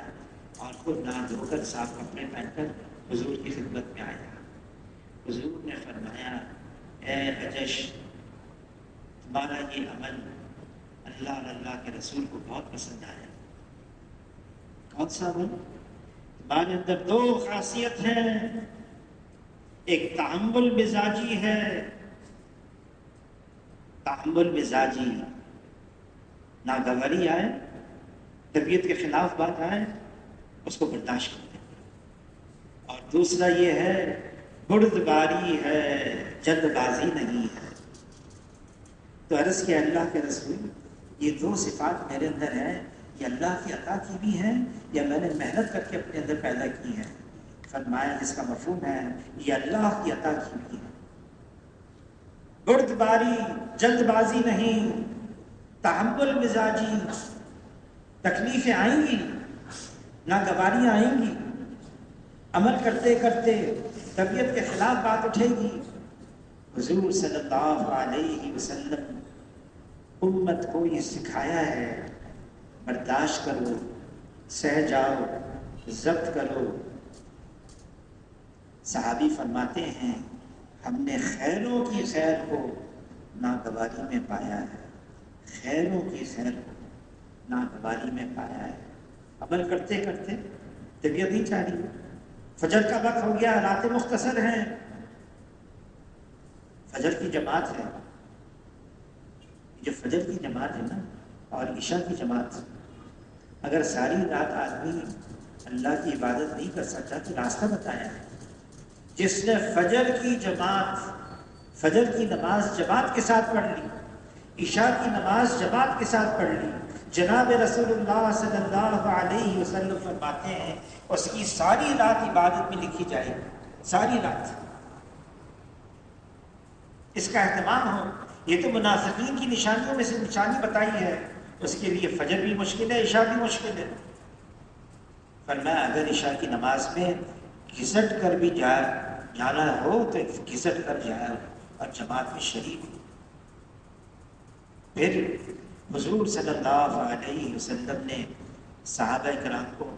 اور خود نہا دھو کر صاف کپڑے پہن کر حضور کی خدمت میں آیا۔ حضور نے فرمایا، اے اجش، تمہارا یہ عمل اللہ اور اللہ کے رسول کو بہت پسند آیا۔ کون سا عمل؟ تمہارے اندر دو خاصیت ہیں، ایک تحمل مزاجی ہے، تحمل مزاجی، ناگواری آئے، طبیعت کے خلاف بات آئے اس کو برداشت کرتے ہیں، اور دوسرا یہ ہے بردباری ہے، جلد بازی نہیں ہے۔ تو عرض کیا اللہ کے رسول، یہ دو صفات میرے اندر ہیں، یہ اللہ کی عطا کی بھی ہیں یا میں نے محنت کر کے اپنے اندر پیدا کی ہیں؟ فرمایا جس کا مفہوم ہے یہ اللہ کی عطا کی بھی ہے، بردباری، جلد بازی نہیں، تحمل مزاجی، تکلیفیں آئیں گی، ناگواریاں آئیں گی، عمل کرتے کرتے طبیعت کے خلاف بات اٹھے گی۔ حضور صلی اللہ علیہ وسلم امت کو یہ سکھایا ہے، برداشت کرو، سہ جاؤ، ضبط کرو۔ صحابی فرماتے ہیں ہم نے خیروں کی خیر کو ناگواری میں پایا ہے، خیروں کی خیر کو ناگواری میں پایا ہے۔ عمل کرتے کرتے طبیعت ہی چاہ رہی ہے، فجر کا وقت ہو گیا، راتیں مختصر ہیں، فجر کی جماعت ہے، جو فجر کی جماعت ہے نا اور عشاء کی جماعت، اگر ساری رات آدمی اللہ کی عبادت نہیں کر سکتا تو راستہ بتایا ہے۔ جس نے فجر کی جماعت، فجر کی نماز جماعت کے ساتھ پڑھ لی، عشاء کی نماز جماعت کے ساتھ پڑھ لی، جناب رسول اللہ صلی اللہ علیہ وسلم فرماتے ہیں اس کی ساری رات عبادت میں لکھی جائے گی، ساری رات۔ اس کا اہتمام ہو۔ یہ تو منافقین کی نشانیوں میں سے نشانی بتائی ہے، اس کے لیے فجر بھی مشکل ہے، عشاء بھی مشکل ہے۔ فرمایا اگر عشاء کی نماز میں گھسٹ کر بھی جانا ہو تو گھسٹ کر جائے اور جماعت میں شریک ہو۔ پھر حضور صلی اللہ علیہ وسلم نے صحابہ کرام کو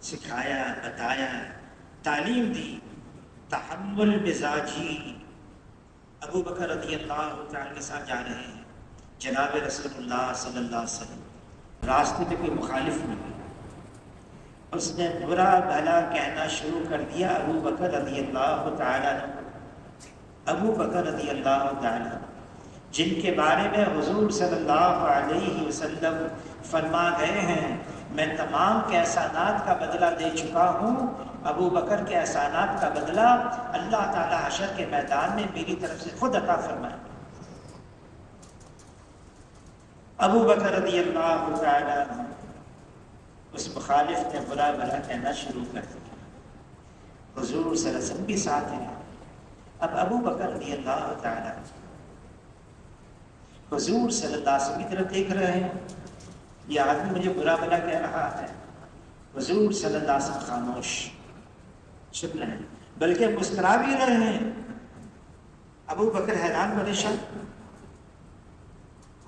سکھایا، بتایا، تعلیم دی، تحمل مزاجی۔ ابو بکر رضی اللہ تعالیٰ کے ساتھ جا رہے ہیں، جناب رسول اللہ صلی اللہ علیہ وسلم، راستے میں کوئی مخالف نہیں، اس نے برا بھلا کہنا شروع کر دیا ابو بکر رضی اللہ تعالیٰ عنہ۔ ابو بکر رضی اللہ تعالیٰ جن کے بارے میں حضور صلی اللہ علیہ وسلم فرما گئے ہیں میں تمام کے احسانات کا بدلہ دے چکا ہوں، ابو بکر کے احسانات کا بدلہ اللہ تعالیٰ حشر کے میدان میں میری طرف سے خود عطا فرمائے۔ ابو بکر رضی اللہ تعالیٰ عنہ، اس مخالف نے برا بھلا کہنا شروع کر دیا۔ حضور صلی اللہ علیہ وسلم بھی ساتھ ہیں۔ اب ابو بکر رضی اللہ تعالیٰ حضور صلی اللہ علیہ وسلم کی طرف دیکھ رہے ہیں، یہ آدمی مجھے برا بھلا کہہ رہا ہے۔ حضور صلی اللہ علیہ وسلم خاموش، چپ رہے ہیں، بلکہ مسکرا بھی رہے ہیں۔ ابو بکر حیران پریشان،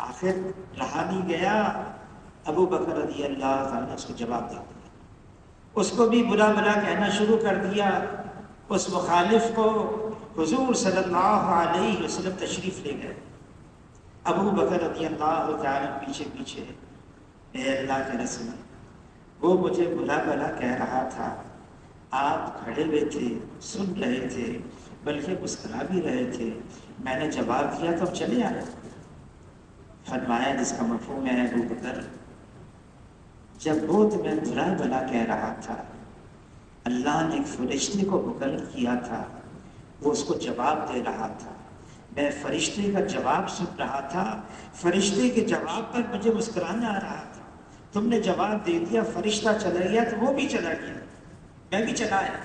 آخر رہا نہیں گیا، ابو بکر رضی اللہ تعالیٰ نے اس کو جواب دے دیا۔ اس کو بھی برا بلا کہنا شروع کر دیا. اس مخالف کو حضور صلی اللہ علیہ وسلم تشریف لے گئے. ابو بکر رضی اللہ تعالیٰ پیچھے پیچھے، اے اللہ کے رسول، وہ مجھے برا بلا کہہ رہا تھا، آپ کھڑے ہوئے تھے، سن رہے تھے، بلکہ مسکرا بھی رہے تھے، میں نے جواب دیا تو چلے آئے. فرمایا جس کا مفہوم ہے ابو بکر، جب وہ تمہیں برا بلا کہہ رہا تھا، اللہ نے ایک فرشتے کو مقرر کیا تھا، وہ اس کو جواب دے رہا تھا، میں فرشتے کا جواب سن رہا تھا، فرشتے کے جواب پر مجھے مسکرانا آ رہا تھا. تم نے جواب دے دیا، فرشتہ چلا گیا تو وہ بھی چلا گیا، میں بھی چلا آیا.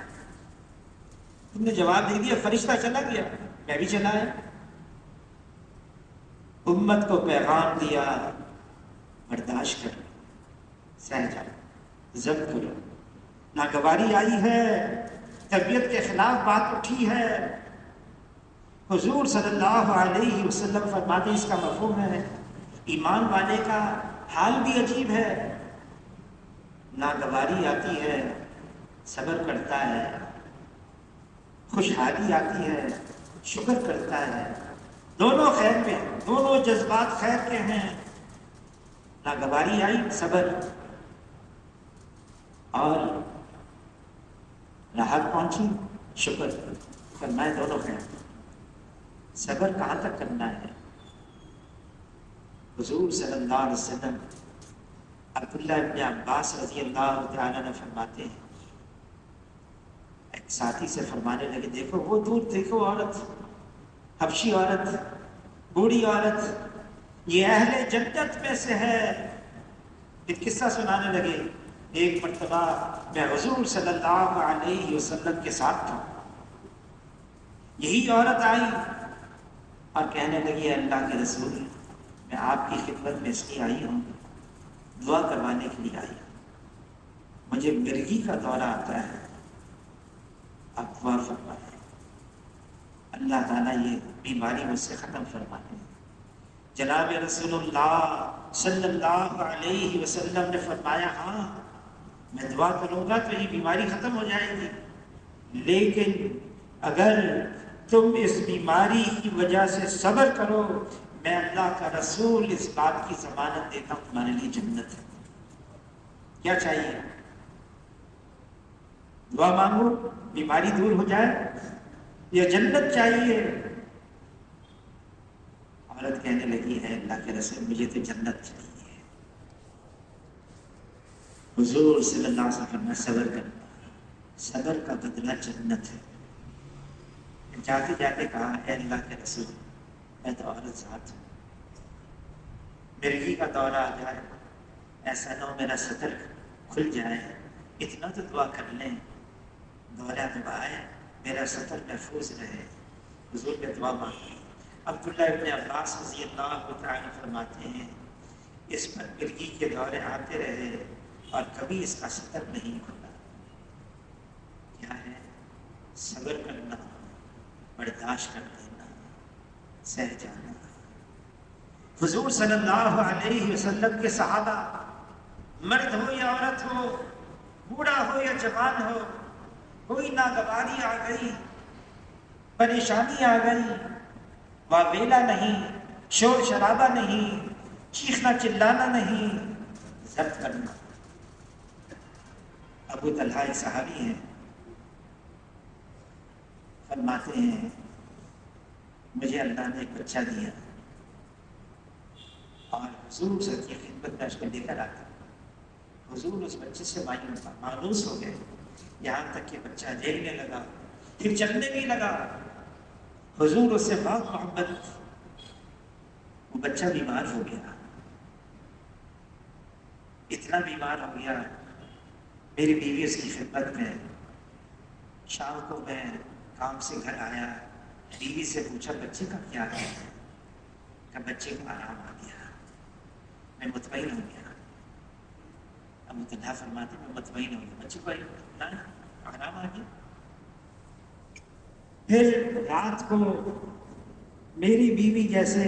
تم نے جواب دے دیا، فرشتہ چلا گیا، میں بھی چلا آیا. امت کو پیغام دیا، برداشت کرو، سہ جاؤ، ضبط کرو. ناگواری آئی ہے، طبیعت کے خلاف بات اٹھی ہے. حضور صلی اللہ علیہ وسلم فرماتے اس کا مفہوم ہے ایمان والے کا حال بھی عجیب ہے. ناگواری آتی ہے، صبر کرتا ہے، خوشحالی آتی ہے، شکر کرتا ہے. دونوں خیر میں ہیں، دونوں جذبات خیر کے ہیں. ناگواری آئی، صبر، اور راحت پہنچی، شکر. فرمائے دونوں خیر. صبر کہاں تک کرنا ہے؟ حضور صلی اللہ علیہ وسلم عبداللہ ابن عباس رضی اللہ تعالیٰ نے فرماتے ہیں، ایک ساتھی سے فرمانے لگے، دیکھو وہ دور دیکھو عورت، حبشی عورت، بوڑھی عورت، یہ اہل جنت میں سے ہے. ایک قصہ سنانے لگے، ایک مرتبہ میں حضور صلی اللہ علیہ وسلم کے ساتھ تھا، یہی عورت آئی اور کہنے لگی، اللہ کے رسول، میں آپ کی خدمت میں اس لیے آئی ہوں، دعا کروانے کے لیے آئی ہوں، مجھے مرگی کا دورہ آتا ہے، آپ دعا فرمائیں، اللہ تعالیٰ یہ بیماری مجھ سے ختم فرمائے. جناب رسول اللہ صلی اللہ علیہ وسلم نے فرمایا، ہاں میں دعا کروں گا تو یہ بیماری ختم ہو جائے گی، لیکن اگر تم اس بیماری کی وجہ سے صبر کرو، میں اللہ کا رسول اس بات کی ضمانت دیتا ہوں تمہارے لیے جنت ہے. کیا چاہیے؟ دعا مانگو، بیماری دور ہو جائے، یا جنت چاہیے؟ عورت کہنے لگی ہے، اللہ کے رسول مجھے تو جنت چاہیے. حضور صلی اللہ علیہ وسلم نے صبر کرنا، صبر کا بدلہ جنت ہے. جاتے جاتے کہا، اے اللہ کے رسول، میں تو عورت ذات ہوں، مرگی کا دورہ آ جائے، ایسا نہ ہو میرا صدر کھل جائے، اتنا تو دعا کر لیں، دورہ جب آئے میرا صدر محفوظ رہے. حضور نے دعا مانگی. عبداللہ ابن عباس رضی اللہ تعالیٰ فرماتے ہیں، اس پر مرگی کے دورے آتے رہے اور کبھی اس کا صدر نہیں کھلا. کیا ہے؟ صبر کرنا، برداشت کر لینا، سہ جانا. حضور صلی اللہ علیہ وسلم کے صحابہ، مرد ہو یا عورت ہو، بوڑھا ہو یا جوان ہو، کوئی ناگواری آ گئی، پریشانی آ گئی، واویلا نہیں، شور شرابہ نہیں، چیخنا چلانا نہیں، ضبط کرنا. ابو طلحہ ایک صحابی ہیں، فرماتے ہیں مجھے اللہ نے ایک بچہ دیا اور حضور صلی اللہ علیہ وسلم کی خدمت میں اس کو لے کر آتا. حضور اس بچے سے مایوس ہو گئے، یہاں تک کہ بچہ جھیلنے لگا، پھر چلنے بھی لگا. حضور اس سے بہت محبت، وہ بچہ بیمار ہو گیا، اتنا بیمار ہو گیا. میری بیوی اس کی خدمت میں، شام کو میں کام سے گھر آیا، بیوی سے پوچھا بچے کا کیا ہے؟ کہ بچے کو آرام آ گیا. میں مطمئن ہو گیا. اب مطلع فرماتے میں مطمئن ہو گیا، بچے کو آرام آ گیا. پھر رات کو میری بیوی جیسے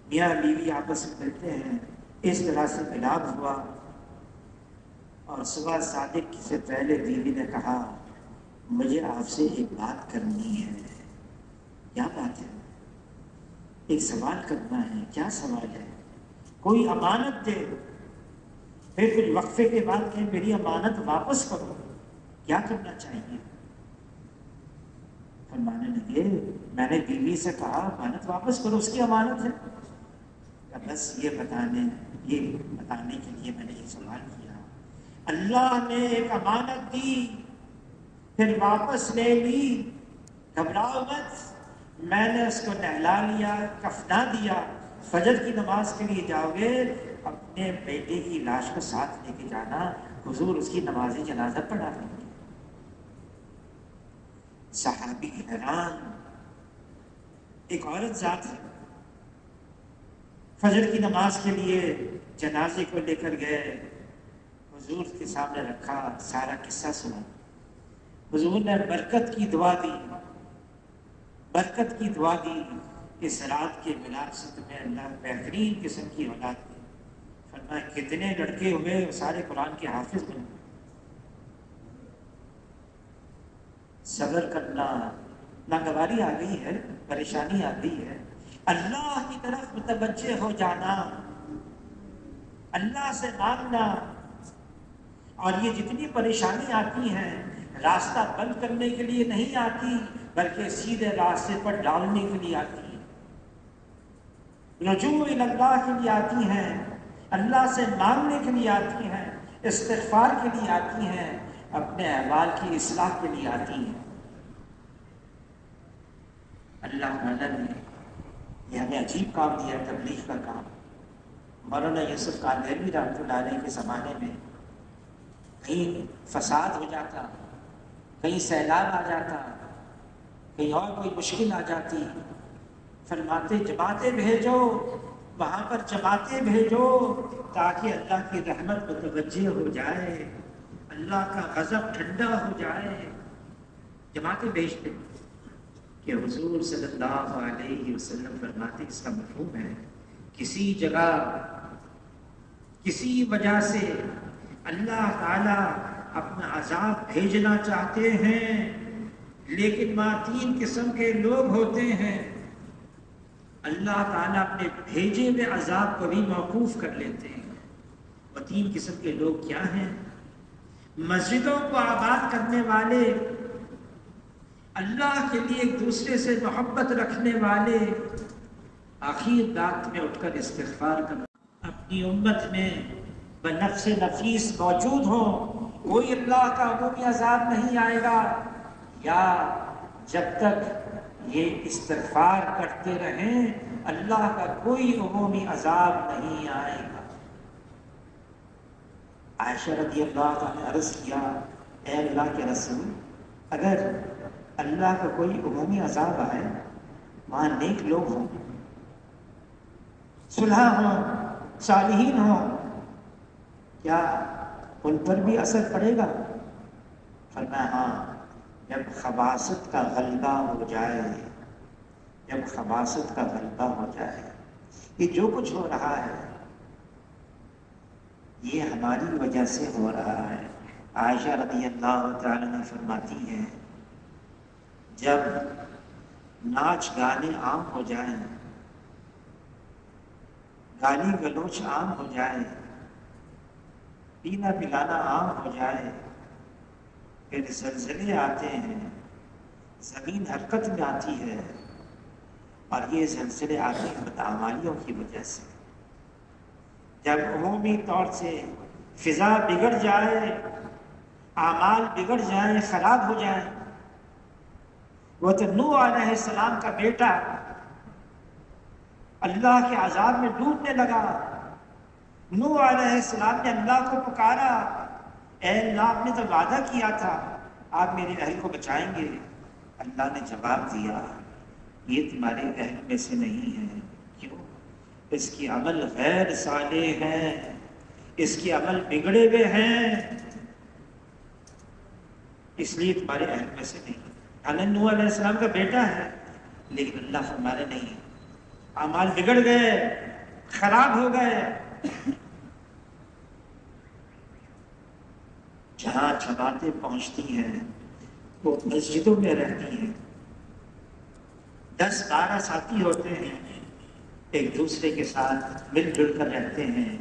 میاں بیوی آپس میں ملتے ہیں، اس طرح سے ملاپ ہوا اور صبح صادق سے پہلے بیوی نے کہا مجھے آپ سے ایک بات کرنی ہے. کیا بات ہے؟ ایک سوال کرنا ہے. کیا سوال ہے؟ کوئی امانت دے، پھر کچھ وقفے کے بعد کہ میری امانت واپس کرو. کیا کرنا چاہیے؟ فرمانے لگے میں نے بیوی سے کہا امانت واپس کرو، اس کی امانت ہے. بس یہ بتانے کے لیے میں نے یہ سوال کیا. اللہ نے ایک امانت دی پھر واپس لے لی، گھبراؤ مت. میں نے اس کو نہلا لیا، کفنا دیا. فجر کی نماز کے لیے جاؤ گے اپنے بیٹے کی لاش کو ساتھ لے کے جانا، حضور اس کی نماز جنازہ پڑھا دیں گے. صحابی حیران. ایک عورت ذات ہے، فجر کی نماز کے لیے جنازے کو لے کر گئے، حضور کے سامنے رکھا، سارا قصہ سنا. حضور نے برکت کی دعا دی کہ رات کے وراثت میں اللہ بہترین قسم کی اولاد دی. فرمایا کتنے لڑکے ہوئے سارے قرآن کے حافظ بنے. صبر کرنا، ناگواری آ گئی ہے، پریشانی آ گئی ہے، اللہ کی طرف متوجہ ہو جانا، اللہ سے مانگنا. اور یہ جتنی پریشانی آتی ہیں راستہ بند کرنے کے لیے نہیں آتی، بلکہ سیدھے راستے پر ڈالنے کے لیے آتی ہیں. رجوع اللہ کے لیے آتی ہیں، اللہ سے مانگنے کے لیے آتی ہیں، استغفار کے لیے آتی ہیں، اپنے اعمال کی اصلاح کے لیے آتی ہیں. اللہ تعالیٰ نے یہ ہمیں عجیب کام دیا، تبلیغ کا کام. مولانا یوسف قادری رحمۃ اللہ علیہ کے زمانے میں کہیں فساد ہو جاتا، کہیں سیلاب آ جاتا، کہیں اور کوئی مشکل آ جاتی، فرماتے جماعتیں بھیجو، وہاں پر جماعتیں بھیجو تاکہ اللہ کی رحمت متوجہ ہو جائے، اللہ کا غضب ٹھنڈا ہو جائے. جماعتیں بھیجتے کہ حضور صلی اللہ علیہ وسلم فرماتے اس کا مفہوم ہے کسی جگہ کسی وجہ سے اللہ تعالیٰ اپنا عذاب بھیجنا چاہتے ہیں، لیکن وہاں 3 قسم کے لوگ ہوتے ہیں. اللہ تعالیٰ اپنے بھیجے ہوئے عذاب کو بھی موقوف کر لیتے ہیں. وہ 3 قسم کے لوگ کیا ہیں؟ مسجدوں کو آباد کرنے والے، اللہ کے لیے ایک دوسرے سے محبت رکھنے والے، آخر رات میں اٹھ کر استغفار کرنا. اپنی امت میں بنفس نفیس موجود ہوں، کوئی اللہ کا عمومی عذاب نہیں آئے گا، یا جب تک یہ استغفار کرتے رہیں اللہ کا کوئی عمومی عذاب نہیں آئے گا. عائشہ رضی اللہ عنہ نے عرض کیا اے اللہ کے رسول، اگر اللہ کا کوئی عمومی عذاب آئے، وہاں نیک لوگ ہوں، صلح ہوں، صالحین ہوں، کیا ان پر بھی اثر پڑے گا؟ فرمایا ہاں، جب خباثت کا غلبہ ہو جائے، جب خباثت کا غلبہ ہو جائے. یہ جو کچھ ہو رہا ہے یہ ہماری وجہ سے ہو رہا ہے. عائشہ رضی اللہ تعالی عنہ فرماتی ہیں جب ناچ گانے عام ہو جائیں، گالی گلوچ عام ہو جائے، پینا پلانا عام ہو جائے، پھر زلزلے آتے ہیں، زمین حرکت میں آتی ہے، اور یہ زلزلے آتے ہیں بدعمالیوں کی وجہ سے. جب عمومی طور سے فضا بگڑ جائے، اعمال بگڑ جائیں، خراب ہو جائیں. وہ تو نوح علیہ السلام کا بیٹا اللہ کے عذاب میں ڈوبنے لگا. نوح علیہ السلام نے اللہ کو پکارا، اے اللہ آپ نے تو وعدہ کیا تھا آپ میرے اہل کو بچائیں گے. اللہ نے جواب دیا یہ تمہارے اہل میں سے نہیں ہے. کیوں؟ اس کی عمل غیر صالح ہے، اس کی عمل بگڑے ہوئے ہیں، اس لیے تمہارے اہل میں سے نہیں. نوح علیہ السلام کا بیٹا ہے، لیکن اللہ فرمانے نہیں، اعمال بگڑ گئے، خراب ہو گئے. جہاں جماعتیں پہنچتی ہیں وہ مسجدوں میں رہتی ہیں، 10-12 ساتھی ہوتے ہیں، ایک دوسرے کے ساتھ مل جل کر رہتے ہیں،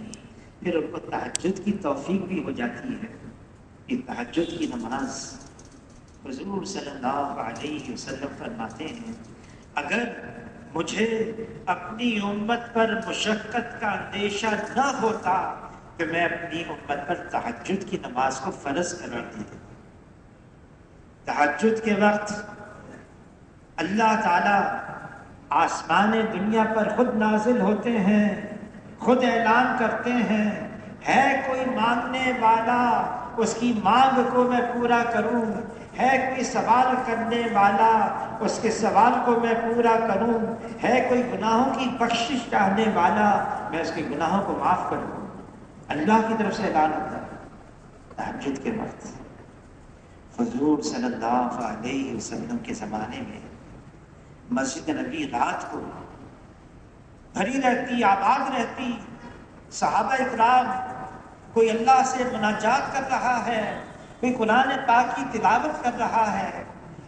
پھر ان کو تہجد کی توفیق بھی ہو جاتی ہے۔ یہ تہجد کی نماز حضور صلی اللہ علیہ وسلم فرماتے ہیں اگر مجھے اپنی امت پر مشقت کا اندیشہ نہ ہوتا کہ میں اپنی امت پر تہجد کی نماز کو فرض قرار دیتا۔ تہجد کے وقت اللہ تعالی آسمان دنیا پر خود نازل ہوتے ہیں، خود اعلان کرتے ہیں ہے کوئی مانگنے والا اس کی مانگ کو میں پورا کروں، ہے کوئی سوال کرنے والا اس کے سوال کو میں پورا کروں، ہے کوئی گناہوں کی بخشش چاہنے والا میں اس کے گناہوں کو معاف کروں۔ اللہ کی طرف سے اعلان ہوتا ہے تہجد کے وقت۔ حضور صلی اللہ علیہ وسلم کے زمانے میں مسجد نبی رات کو بھری رہتی، آباد رہتی، صحابہ اکرام کوئی اللہ سے مناجات کر رہا ہے، کوئی قرآن پاک کی تلاوت کر رہا ہے،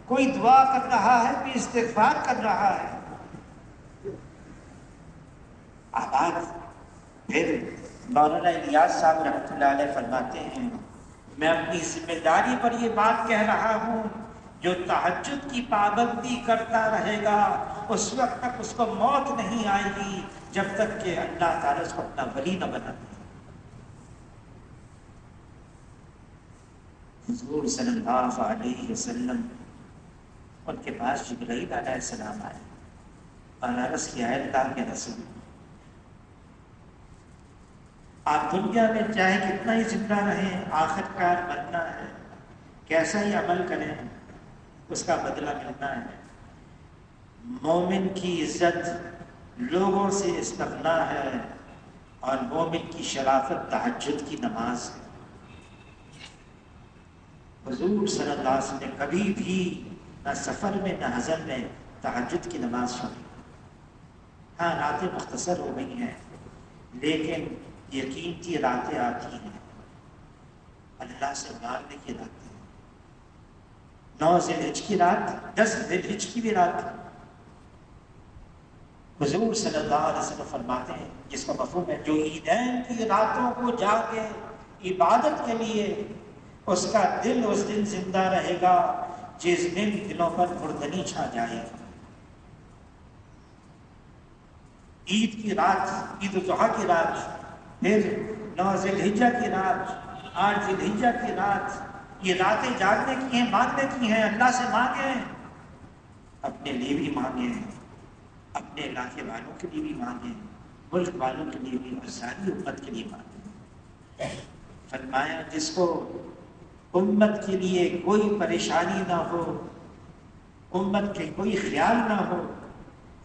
کوئی دعا کر رہا ہے، کوئی استغفار کر رہا ہے، آباد۔ پھر مولانا الیاس صاحب رحمۃ اللہ علیہ فرماتے ہیں میں اپنی ذمہ داری پر یہ بات کہہ رہا ہوں جو تہجد کی پابندی کرتا رہے گا اس وقت تک اس کو موت نہیں آئے گی جب تک کہ اللہ تعالیٰ اس کو اپنا ولی نہ بنا دے۔ حضور صلی اللہ علیہ وسلم ان کے پاس جبرائیل علیہ السلام آئے اور عرض کیا ہے اللہ کے رسول آپ دنیا میں چاہے کتنا ہی زندہ رہیں آخر کار مرنا ہے، کیسا ہی عمل کریں اس کا بدلہ ملنا ہے۔ مومن کی عزت لوگوں سے استغنا ہے اور مومن کی شرافت تہجد کی نماز ہے۔ حضور صلی اللہ علیہ وسلم نے کبھی بھی نہ سفر میں نہ حضر میں تہجد کی نماز پڑھی۔ ہاں راتیں مختصر ہو گئی ہیں لیکن یقین کی راتیں آتی ہیں، اللہ سے مانگنے کی راتیں، 9 ذی الحج کی رات، 10 ذی الحج کی بھی رات۔ حضور صلی اللہ علیہ وسلم فرماتے ہیں جس کا مفہوم ہے جو عیدین کی راتوں کو جاگے عبادت کے لیے اس کا دل اس دن زندہ رہے گا جس دن دلوں پر مردنی چھا جائے گی۔ عید کی رات، عید الاضحیٰ کی رات، پھر 9 ذی الحجہ کی رات، 8 ذی الحجہ کی رات، یہ راتیں جاگنے کی ہیں، مانگنے کی ہیں۔ اللہ سے مانگیں، اپنے لیے بھی مانگیں، اپنے علاقے والوں کے لیے بھی مانگیں، ملک والوں کے لیے بھی اور ساری امت کے لیے مانگیں۔ فرمایا جس کو امت کے لیے کوئی پریشانی نہ ہو، امت کے کوئی خیال نہ ہو،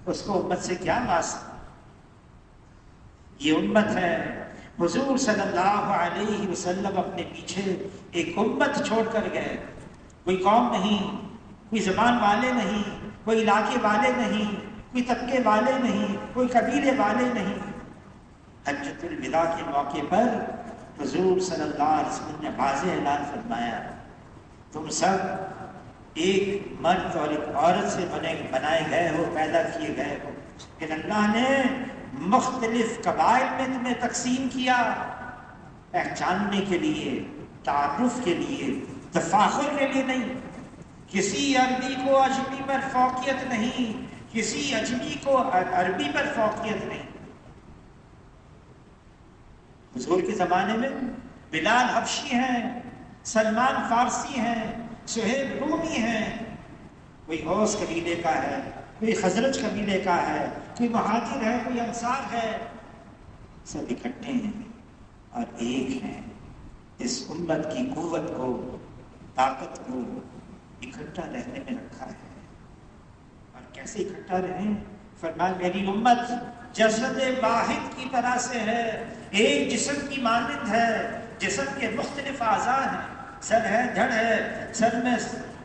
اس کو امت سے کیا واسطہ۔ یہ امت ہے، حضور صلی اللہ علیہ وسلم اپنے پیچھے ایک امت چھوڑ کر گئے، کوئی قوم نہیں، کوئی زبان والے نہیں، کوئی علاقے والے نہیں، کوئی طبقے والے نہیں، کوئی قبیلے والے نہیں۔ حجۃ الوداع کے موقع پر حضور صلی اللہ علیہ وسلم نے واضح اعلان فرمایا تم سب ایک مرد اور ایک عورت سے بنائے گئے ہو، پیدا کیے گئے ہو، پھر اللہ نے مختلف قبائل میں تمہیں تقسیم کیا پہچاننے کے لیے، تعارف کے لیے، تفاخر کے لیے نہیں۔ کسی عربی کو اجمی پر فوقیت نہیں، کسی اجمی کو عربی پر فوقیت نہیں۔ حضور کے زمانے میں بلال حبشی ہیں، سلمان فارسی ہیں، سہیب رومی ہیں، کوئی اوس قبیلے کا ہے، کوئی خزرج قبیلے کا ہے، کوئی مہاجر ہے، کوئی انصار ہے، سب اکٹھے ہیں اور ایک ہیں۔ اس امت کی قوت کو، طاقت کو اکٹھا رہنے میں رکھا ہے۔ اور کیسے اکٹھا رہیں؟ فرمایا میری امت جسد واحد کی طرح سے ہے، ایک جسم کی مانند ہے۔ جسم کے مختلف اعضاء ہیں، سر ہے، دھڑ ہے، سر میں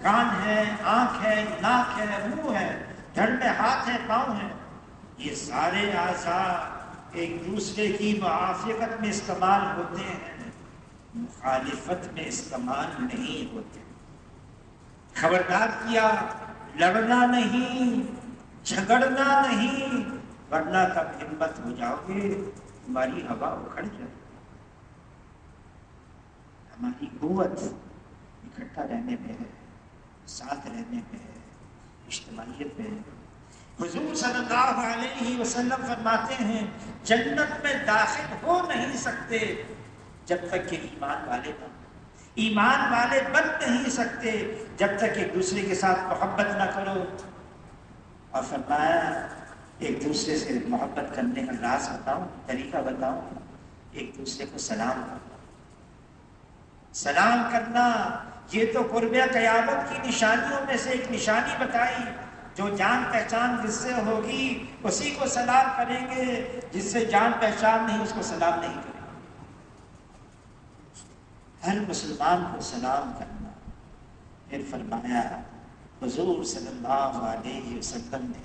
کان ہے، آنکھ ہے، ناک ہے، منہ ہے، دھڑ میں ہاتھ ہے، پاؤں ہے۔ یہ سارے اعضاء ایک دوسرے کی معافیت میں استعمال ہوتے ہیں، مخالفت میں استعمال نہیں ہوتے. خبردار کیا، لڑنا نہیں، جھگڑنا نہیں، ورنہ تب ہمت ہو جاؤ گے تمہاری ہوا اکھڑ جائے. ہماری قوت اکٹھا رہنے میں ہے، ساتھ رہنے میں ہے، اجتماعیت میں ہے. حضور صلی اللہ علیہ وسلم فرماتے ہیں جنت میں داخل ہو نہیں سکتے جب تک کہ ایمان والے نہ، ایمان والے بن نہیں سکتے جب تک ایک دوسرے کے ساتھ محبت نہ کرو. اور فرمایا ایک دوسرے سے محبت کرنے کا راز بتاؤں، طریقہ بتاؤں، ایک دوسرے کو سلام کرنا. سلام کرنا یہ تو قرب قیامت کی نشانیوں میں سے ایک نشانی بتائی. جو جان پہچان جس سے ہوگی اسی کو سلام کریں گے، جس سے جان پہچان نہیں اس کو سلام نہیں کریں گے. ہر مسلمان کو سلام کرنا. پھر فرمایا حضور صلی اللہ علیہ وسلم نے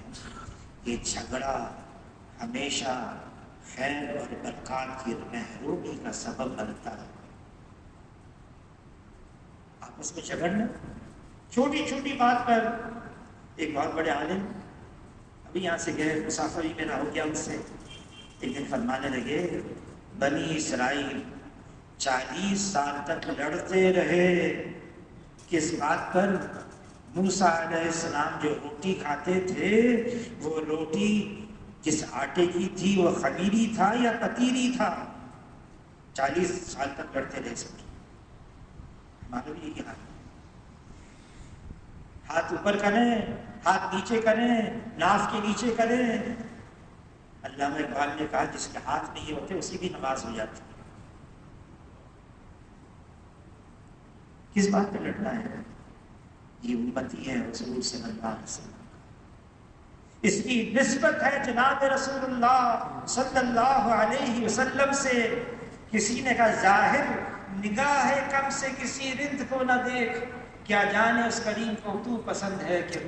یہ جھگڑا ہمیشہ خیر اور برکات کی محرومی کا سبب بنتا ہے. آپس میں جھگڑنا چھوٹی چھوٹی بات پر. ایک بہت بڑے عالم ابھی یہاں سے گئے، مسافر ہی میرا ہو گیا ان سے. ایک دن فرمانے لگے بنی اسرائیل 40 سال تک لڑتے رہے. کس بات پر؟ موسیٰ علیہ السلام جو روٹی کھاتے تھے وہ روٹی جس آٹے کی تھی وہ خمیری تھا یا پتیری تھا. 40 سال تک لڑتے رہے سب. ہمارا بھی یہی حال ہے. ہاتھ اوپر کریں، ہاتھ نیچے کریں، ناف کے نیچے کریں. علامہ اقبال نے کہا جس کے ہاتھ نہیں ہوتے اسی کی نماز ہو جاتی ہے. کس بات پہ لڑنا ہے؟ یہ امتی ہے حضور صلی اللہ علیہ وسلم. اس کی نسبت ہے جناب رسول اللہ صلی اللہ علیہ وسلم سے. کسی نے کہا ظاہر نگاہ کم سے کسی رند کو نہ دیکھ، کیا جانے اس کریم کو تو پسند ہے کہ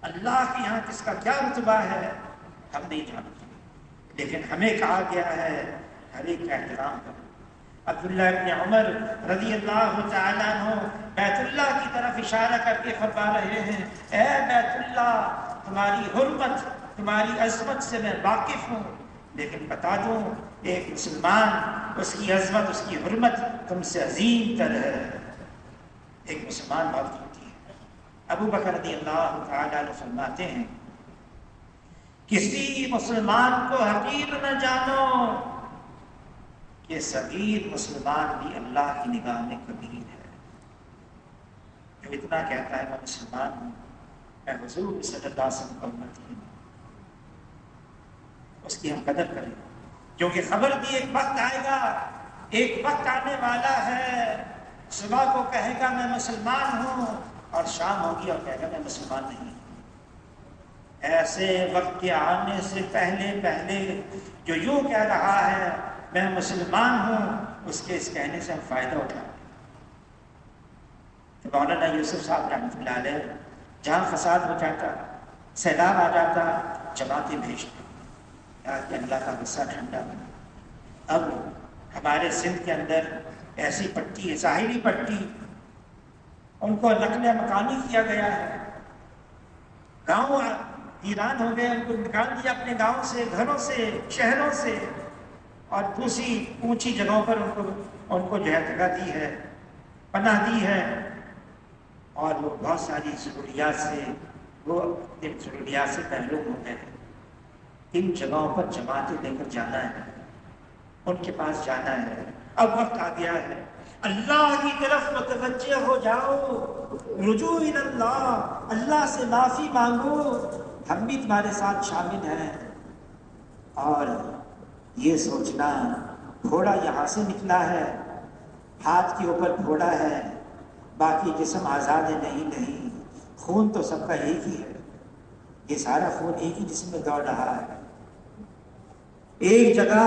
اللہ کے یہاں کس کا کیا رتبہ ہے ہم نہیں جانتے. لیکن ہمیں کہا گیا ہے ہر ایک کا احترام کرو. عبداللہ ابن عمر رضی اللہ تعالیٰ عنہ بیت اللہ کی طرف اشارہ کر کے فرما رہے ہیں اے بیت اللہ تمہاری حرمت تمہاری عظمت سے میں واقف ہوں، لیکن بتا دوں ایک مسلمان اس کی عظمت اس کی حرمت تم سے عظیم تر ہے. ایک مسلمان بات ہوتی ہے. ابو بکر رضی اللہ تعالیٰ عنہ فرماتے ہیں کسی مسلمان کو حقیر نہ جانو کہ صغیر مسلمان بھی اللہ کی نگاہ میں کبیر ہے. جو اتنا کہتا ہے میں مسلمان ہوں، میں حضور صلی اللہ علیہ وسلم کا امتی ہوں، اس کی ہم قدر کریں. کیونکہ خبر دی ایک وقت آئے گا، ایک وقت آنے والا ہے صبح کو کہے گا میں مسلمان ہوں اور شام ہوگی اور کہے گا میں مسلمان نہیں ہوں. ایسے وقت کے آنے سے پہلے پہلے جو یوں کہہ رہا ہے میں مسلمان ہوں اس کے اس کہنے سے ہم فائدہ اٹھائیں. تو مولانا یوسف صاحب رحمۃ اللہ علیہ جہاں فساد ہو جاتا سیلاب آ جاتا جماعتیں بھیجتے تاکہ اللہ کا غصہ ٹھنڈا بنا. اب ہمارے سندھ کے اندر ایسی پٹی ہے ظاہری پٹی، ان کو نقل مکانی کیا گیا ہے. گاؤں ویران ہو گئے، ان کو نکال دیا اپنے گاؤں سے، گھروں سے، شہروں سے، اور دوسری اونچی جگہوں پر ان کو جو ہے جگہ دی ہے، پناہ دی ہے. اور وہ بہت ساری ضروریات سے وہ اپنی ضروریات سے محروم ہو گئے ہیں. ان جگہوں پر جماعتیں لے کر جانا ہے، ان کے پاس جانا ہے. اب وقت آ گیا ہے اللہ کی طرف متوجہ ہو جاؤ، رجوع اللہ، اللہ سے معافی مانگو. ہم بھی تمہارے ساتھ شامل ہیں. اور یہ سوچنا گھوڑا یہاں سے نکلا ہے، ہاتھ کے اوپر گھوڑا ہے، باقی جسم آزاد ہے. نہیں، خون تو سب کا ایک ہی ہے. یہ سارا خون ایک ہی جسم میں دوڑ رہا ہے. ایک جگہ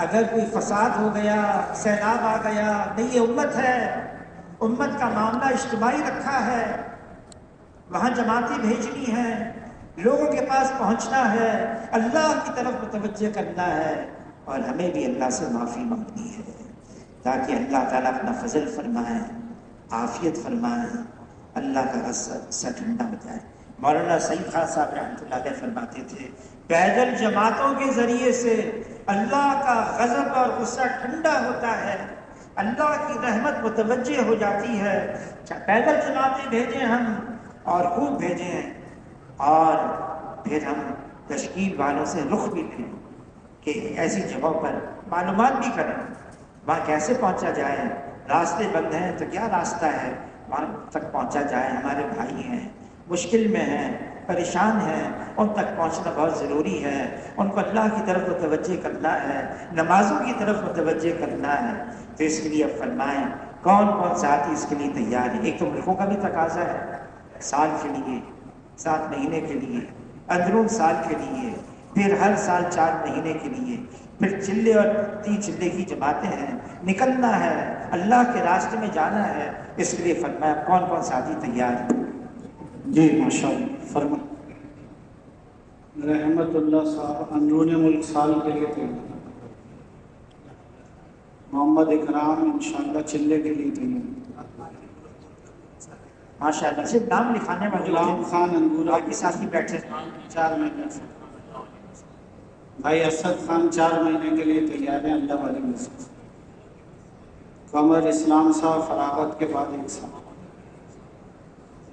اگر کوئی فساد ہو گیا، سیلاب آ گیا، نہیں یہ امت ہے، امت کا معاملہ اجتماعی رکھا ہے، وہاں جماعتیں بھیجنی ہیں، لوگوں کے پاس پہنچنا ہے، اللہ کی طرف متوجہ کرنا ہے، اور ہمیں بھی اللہ سے معافی مانگنی ہے. تاکہ اللہ تعالیٰ اپنا فضل فرمائے، عافیت فرمائے، اللہ کا غصہ ٹھنڈا ہو جائے۔ مولانا سعید خان صاحب رحمۃ اللہ علیہ فرماتے تھے پیدل جماعتوں کے ذریعے سے اللہ کا غضب اور غصہ ٹھنڈا ہوتا ہے، اللہ کی رحمت متوجہ ہو جاتی ہے۔ پیدل جماعتیں بھیجیں ہم اور خوب بھیجیں، اور پھر ہم تشکیل والوں سے رخ بھی لیں کہ ایسی جگہوں پر معلومات بھی کریں وہاں کیسے پہنچا جائے، راستے بند ہیں تو کیا راستہ ہے وہاں تک پہنچا جائے۔ ہمارے بھائی ہیں، مشکل میں ہیں، پریشان ہیں، ان تک پہنچنا بہت ضروری ہے، ان کو اللہ کی طرف متوجہ کرنا ہے، نمازوں کی طرف متوجہ کرنا ہے۔ تو اس کے لیے اب فرمائیں کون کون ساتھی اس کے لیے تیار ہے۔ ایک تو ملکوں کا بھی تقاضا ہے، سال کے لیے، 7 مہینے کے لیے، اندرون سال کے لیے، پھر ہر سال 4 مہینے کے لیے، پھر چلے اور 3 چلے کی جماعتیں ہیں، نکلنا ہے، اللہ کے راستے میں جانا ہے۔ اس کے لیے فرمایا کون کون ساتھی تیار ہے؟ جی ماشاء اللہ فرما رحمت اللہ صاحب اندرون ملک سال کے لیے تیار، محمد اکرام انشاءاللہ چلے کے لیے تیار، ماشاء اللہ صرف نام لکھانے والے غلام خان انگورا باقی ساتھی بیٹھے 4 مہینے سے، بھائی اسد خان 4 مہینے کے لیے تیار ہیں اللہ والی مسجد، قمر اسلام صاحب فراغت کے بعد 1 سال،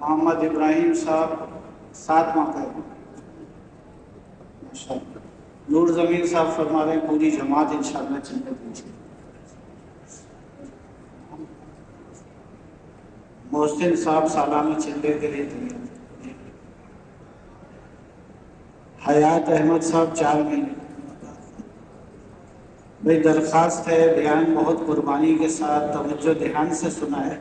محمد ابراہیم صاحب 7 ماہ کا ہے ماشاءاللہ، نور زمین صاحب فرما رہے ہیں پوری جماعت انشاءاللہ چلنے دیجیے، محسن صاحب سالانہ چلے کے لیے تیار، حیات احمد صاحب 4 مہینے، بھائی درخواست ہے، بیان بہت قربانی کے ساتھ توجہ دھیان سے سنا ہے،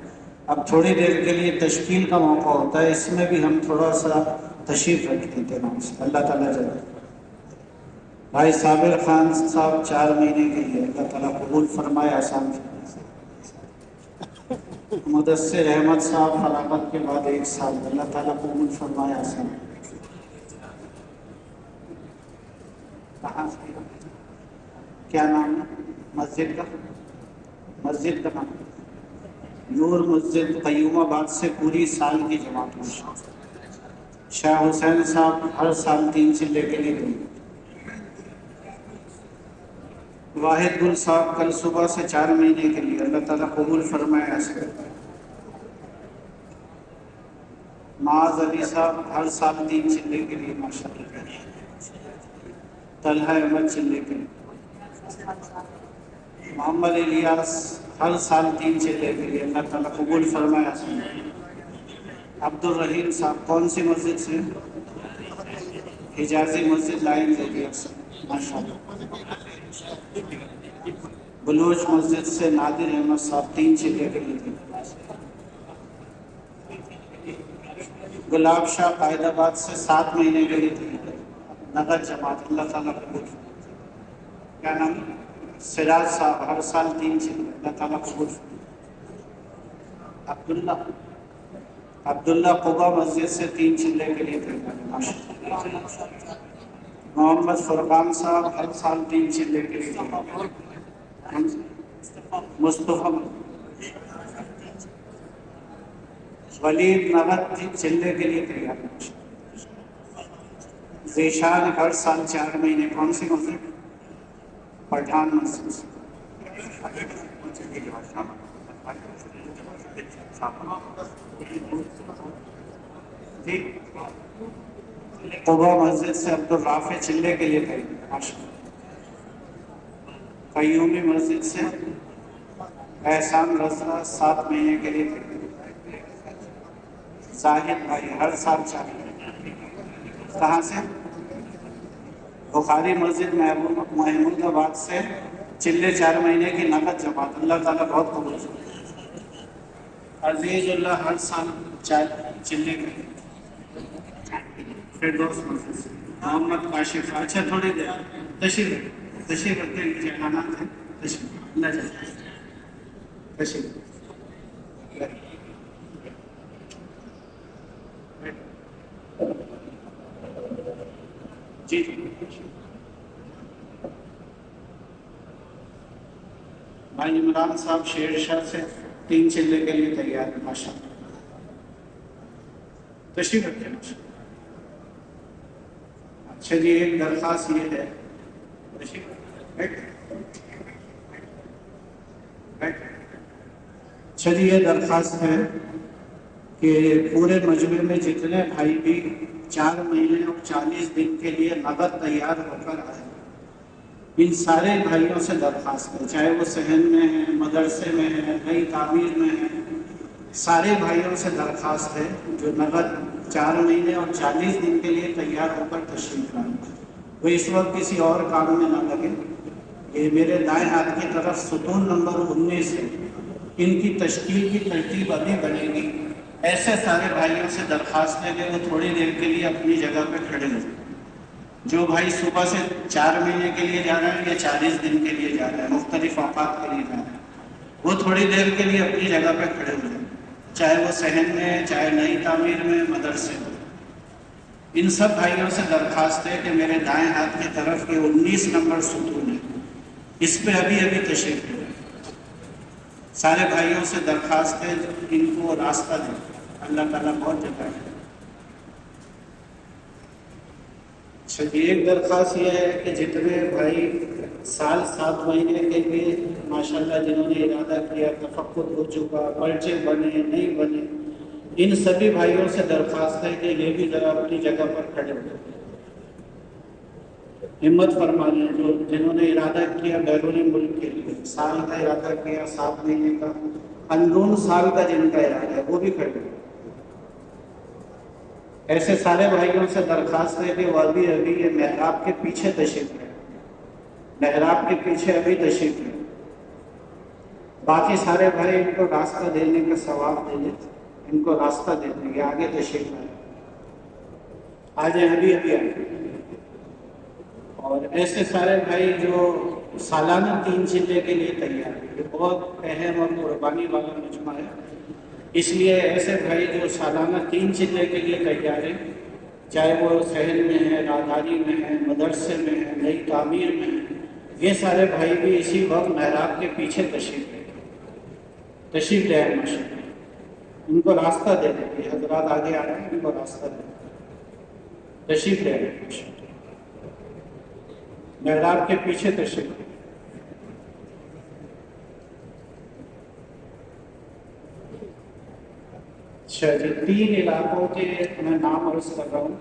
اب تھوڑی دیر کے لیے تشکیل کا موقع ہوتا ہے، اس میں بھی ہم تھوڑا سا تشریف رکھ دیتے ہیں اللہ تعالیٰ جل۔ بھائی صابر خان صاحب 4 مہینے کے لیے اللہ تعالیٰ قبول فرمائے، آسان فرمائے۔ مدثر احمد صاحب فراغت کے بعد 1 سال اللہ تعالیٰ قبول فرمائے، آسان۔ کہاں سے کیا نام ہے مسجد کا؟ مسجد کا نام نور مسجد قیوم آباد سے پوری سال کی جماعت میں شاہ حسین صاحب ہر سال 3 چلے کے لیے گئے، واحد گل صاحب کل صبح سے 4 مہینے کے لیے اللہ تعالیٰ قبول فرمائے، ایسے معاذ علی صاحب ہر سال 3 چلے کے لیے ماشاءاللہ، طلحہ احمد چلے کے لیے، محمد الیاس ہر سال 3 چلے کے لیے اللہ تعالیٰ قبول فرمایا۔ عبد الرحیم صاحب کون سی مسجد سے؟ حجازی مسجد لائن دے دیا ماشاء اللہ۔ بلوچ مسجد سے نادر احمد صاحب 3 چلے کے لیے، گلاب شاہ قائد آباد سے 7 مہینے کے لیے تھے، نگر جماعت اللہ تعالیٰ قبول۔ کیا نام؟ سراج صاحب ہر سال 3 چلے اللہ تعالیٰ قبول۔ عبداللہ قبا مسجد سے 3 چلے کے لیے تھے، محمد فرقان صاحب ہر سال 3 چلے کے لیے تھے، مصطفیٰ ولید نغد چلے کے لیے تیار، ذیشان ہر سال 4 مہینے، کون سی مسجد؟ پٹھان مسجد سے، قبا مسجد سے عبد الرافع چلے کے لیے تیار، قیومی مسجد سے احسان رضا 7 مہینے کے لیے تیار، زاہد بھائی ہر سال 4 مہینے، کہاں سے؟ بخاری مسجد محمود آباد سے چلے 4 مہینے کی نقد جماعت اللہ تعالیٰ بہت قبول فرمائے۔ عزیز اللہ ہر سال 4 چلے کے، فردوس مسجد سے محمد کاشف، اچھا تھوڑی دیر تشریف رکھتے ہیں، جہانات ہیں، تشریف اللہ جائے تشریف جی بھائی عمران صاحب شیر شاہ سے 3 چلے کے لیے تیار ہیں ماشاء اللہ. تشریف رکھیں ماشاء اللہ. اچھا جی، ایک درخواست یہ ہے، اچھا جی یہ درخواست ہے کہ پورے مجمع میں جتنے بھائی بھی 4 مہینے اور 40 دن کے لیے نقد تیار ہو کر آئے، ان سارے بھائیوں سے درخواست ہے، چاہے وہ صحن میں ہیں، مدرسے میں ہیں، نئی تعمیر میں ہیں، سارے بھائیوں سے درخواست ہے جو نقد 4 مہینے اور 40 دن کے لیے تیار ہو کر تشریف لائیں. وہ اس وقت کسی اور کام میں نہ لگے. یہ میرے دائیں ہاتھ کی طرف ستون نمبر 19 ہے، ان کی تشکیل کی ترتیب ابھی بنے گی. ایسے سارے بھائیوں سے درخواست ہے کہ وہ تھوڑی دیر کے لیے اپنی جگہ پہ کھڑے ہو جائیں. جو بھائی صبح سے 4 مہینے کے لیے جا رہے ہیں یا 40 دن کے لیے جا رہے ہیں، مختلف اوقات کے لیے جا رہے ہیں، وہ تھوڑی دیر کے لیے اپنی جگہ پہ کھڑے ہو جائیں، چاہے وہ صحن میں، چاہے نئی تعمیر میں، مدرسے میں. ان سب بھائیوں سے درخواست ہے کہ میرے دائیں ہاتھ کی طرف یہ 19 نمبر ستون ہے، اس پہ ابھی تشریف لیں. سارے بھائیوں سے درخواست ہے ان کو راستہ دیں. اللہ تعالیٰ بہت جگہ ہے. اچھا جی، ایک درخواست یہ ہے کہ جتنے بھائی سال 7 مہینے کے لیے ماشاءاللہ جنہوں نے ارادہ کیا، تفقد ہو چکا، پرچے بنے نہیں بنے، ان سبھی بھائیوں سے درخواست ہے کہ یہ بھی ذرا اپنی جگہ پر کھڑے ہو جائیں. ہمت فرما لیں. جو جنہوں نے ارادہ کیا بیرون ملک کے لیے، سال کا ارادہ کیا، 7 مہینے کا، اندرون سال کا جن کا ارادہ ہے وہ بھی کھڑے ہو. ایسے سارے بھائیوں سے درخواست ہے کہ وہ ابھی یہ محراب کے پیچھے تشریف لیں. محراب کے پیچھے ابھی تشریف لیں. باقی سارے بھائی ان کو راستہ دینے کا ثواب دے دیں، ان کو راستہ دے دیں گے، آگے تشریف لائیں. آ جائیں، ابھی آئیں. اور ایسے سارے بھائی جو سالانہ 3 چلے کے لیے تیار ہیں، یہ بہت اہم اور قربانی والا مجمع ہے. اس لیے ایسے بھائی جو سالانہ 3 چلے کے لیے تیار ہیں، چاہے وہ صحن میں ہیں، راداری میں ہیں، مدرسے میں ہیں، نئی تعمیر میں ہیں، یہ سارے بھائی بھی اسی وقت محراب کے پیچھے تشریف لے آئے ماشاء اللہ. ان کو راستہ دے دیں. یہ حضرات آگے آ رہے ہیں، ان کو راستہ دیں. تشریف لے آئے ماشاء اللہ. محراب کے پیچھے تشریف. اچھا جی، 3 علاقوں کے میں نام عرض کر رہا ہوں.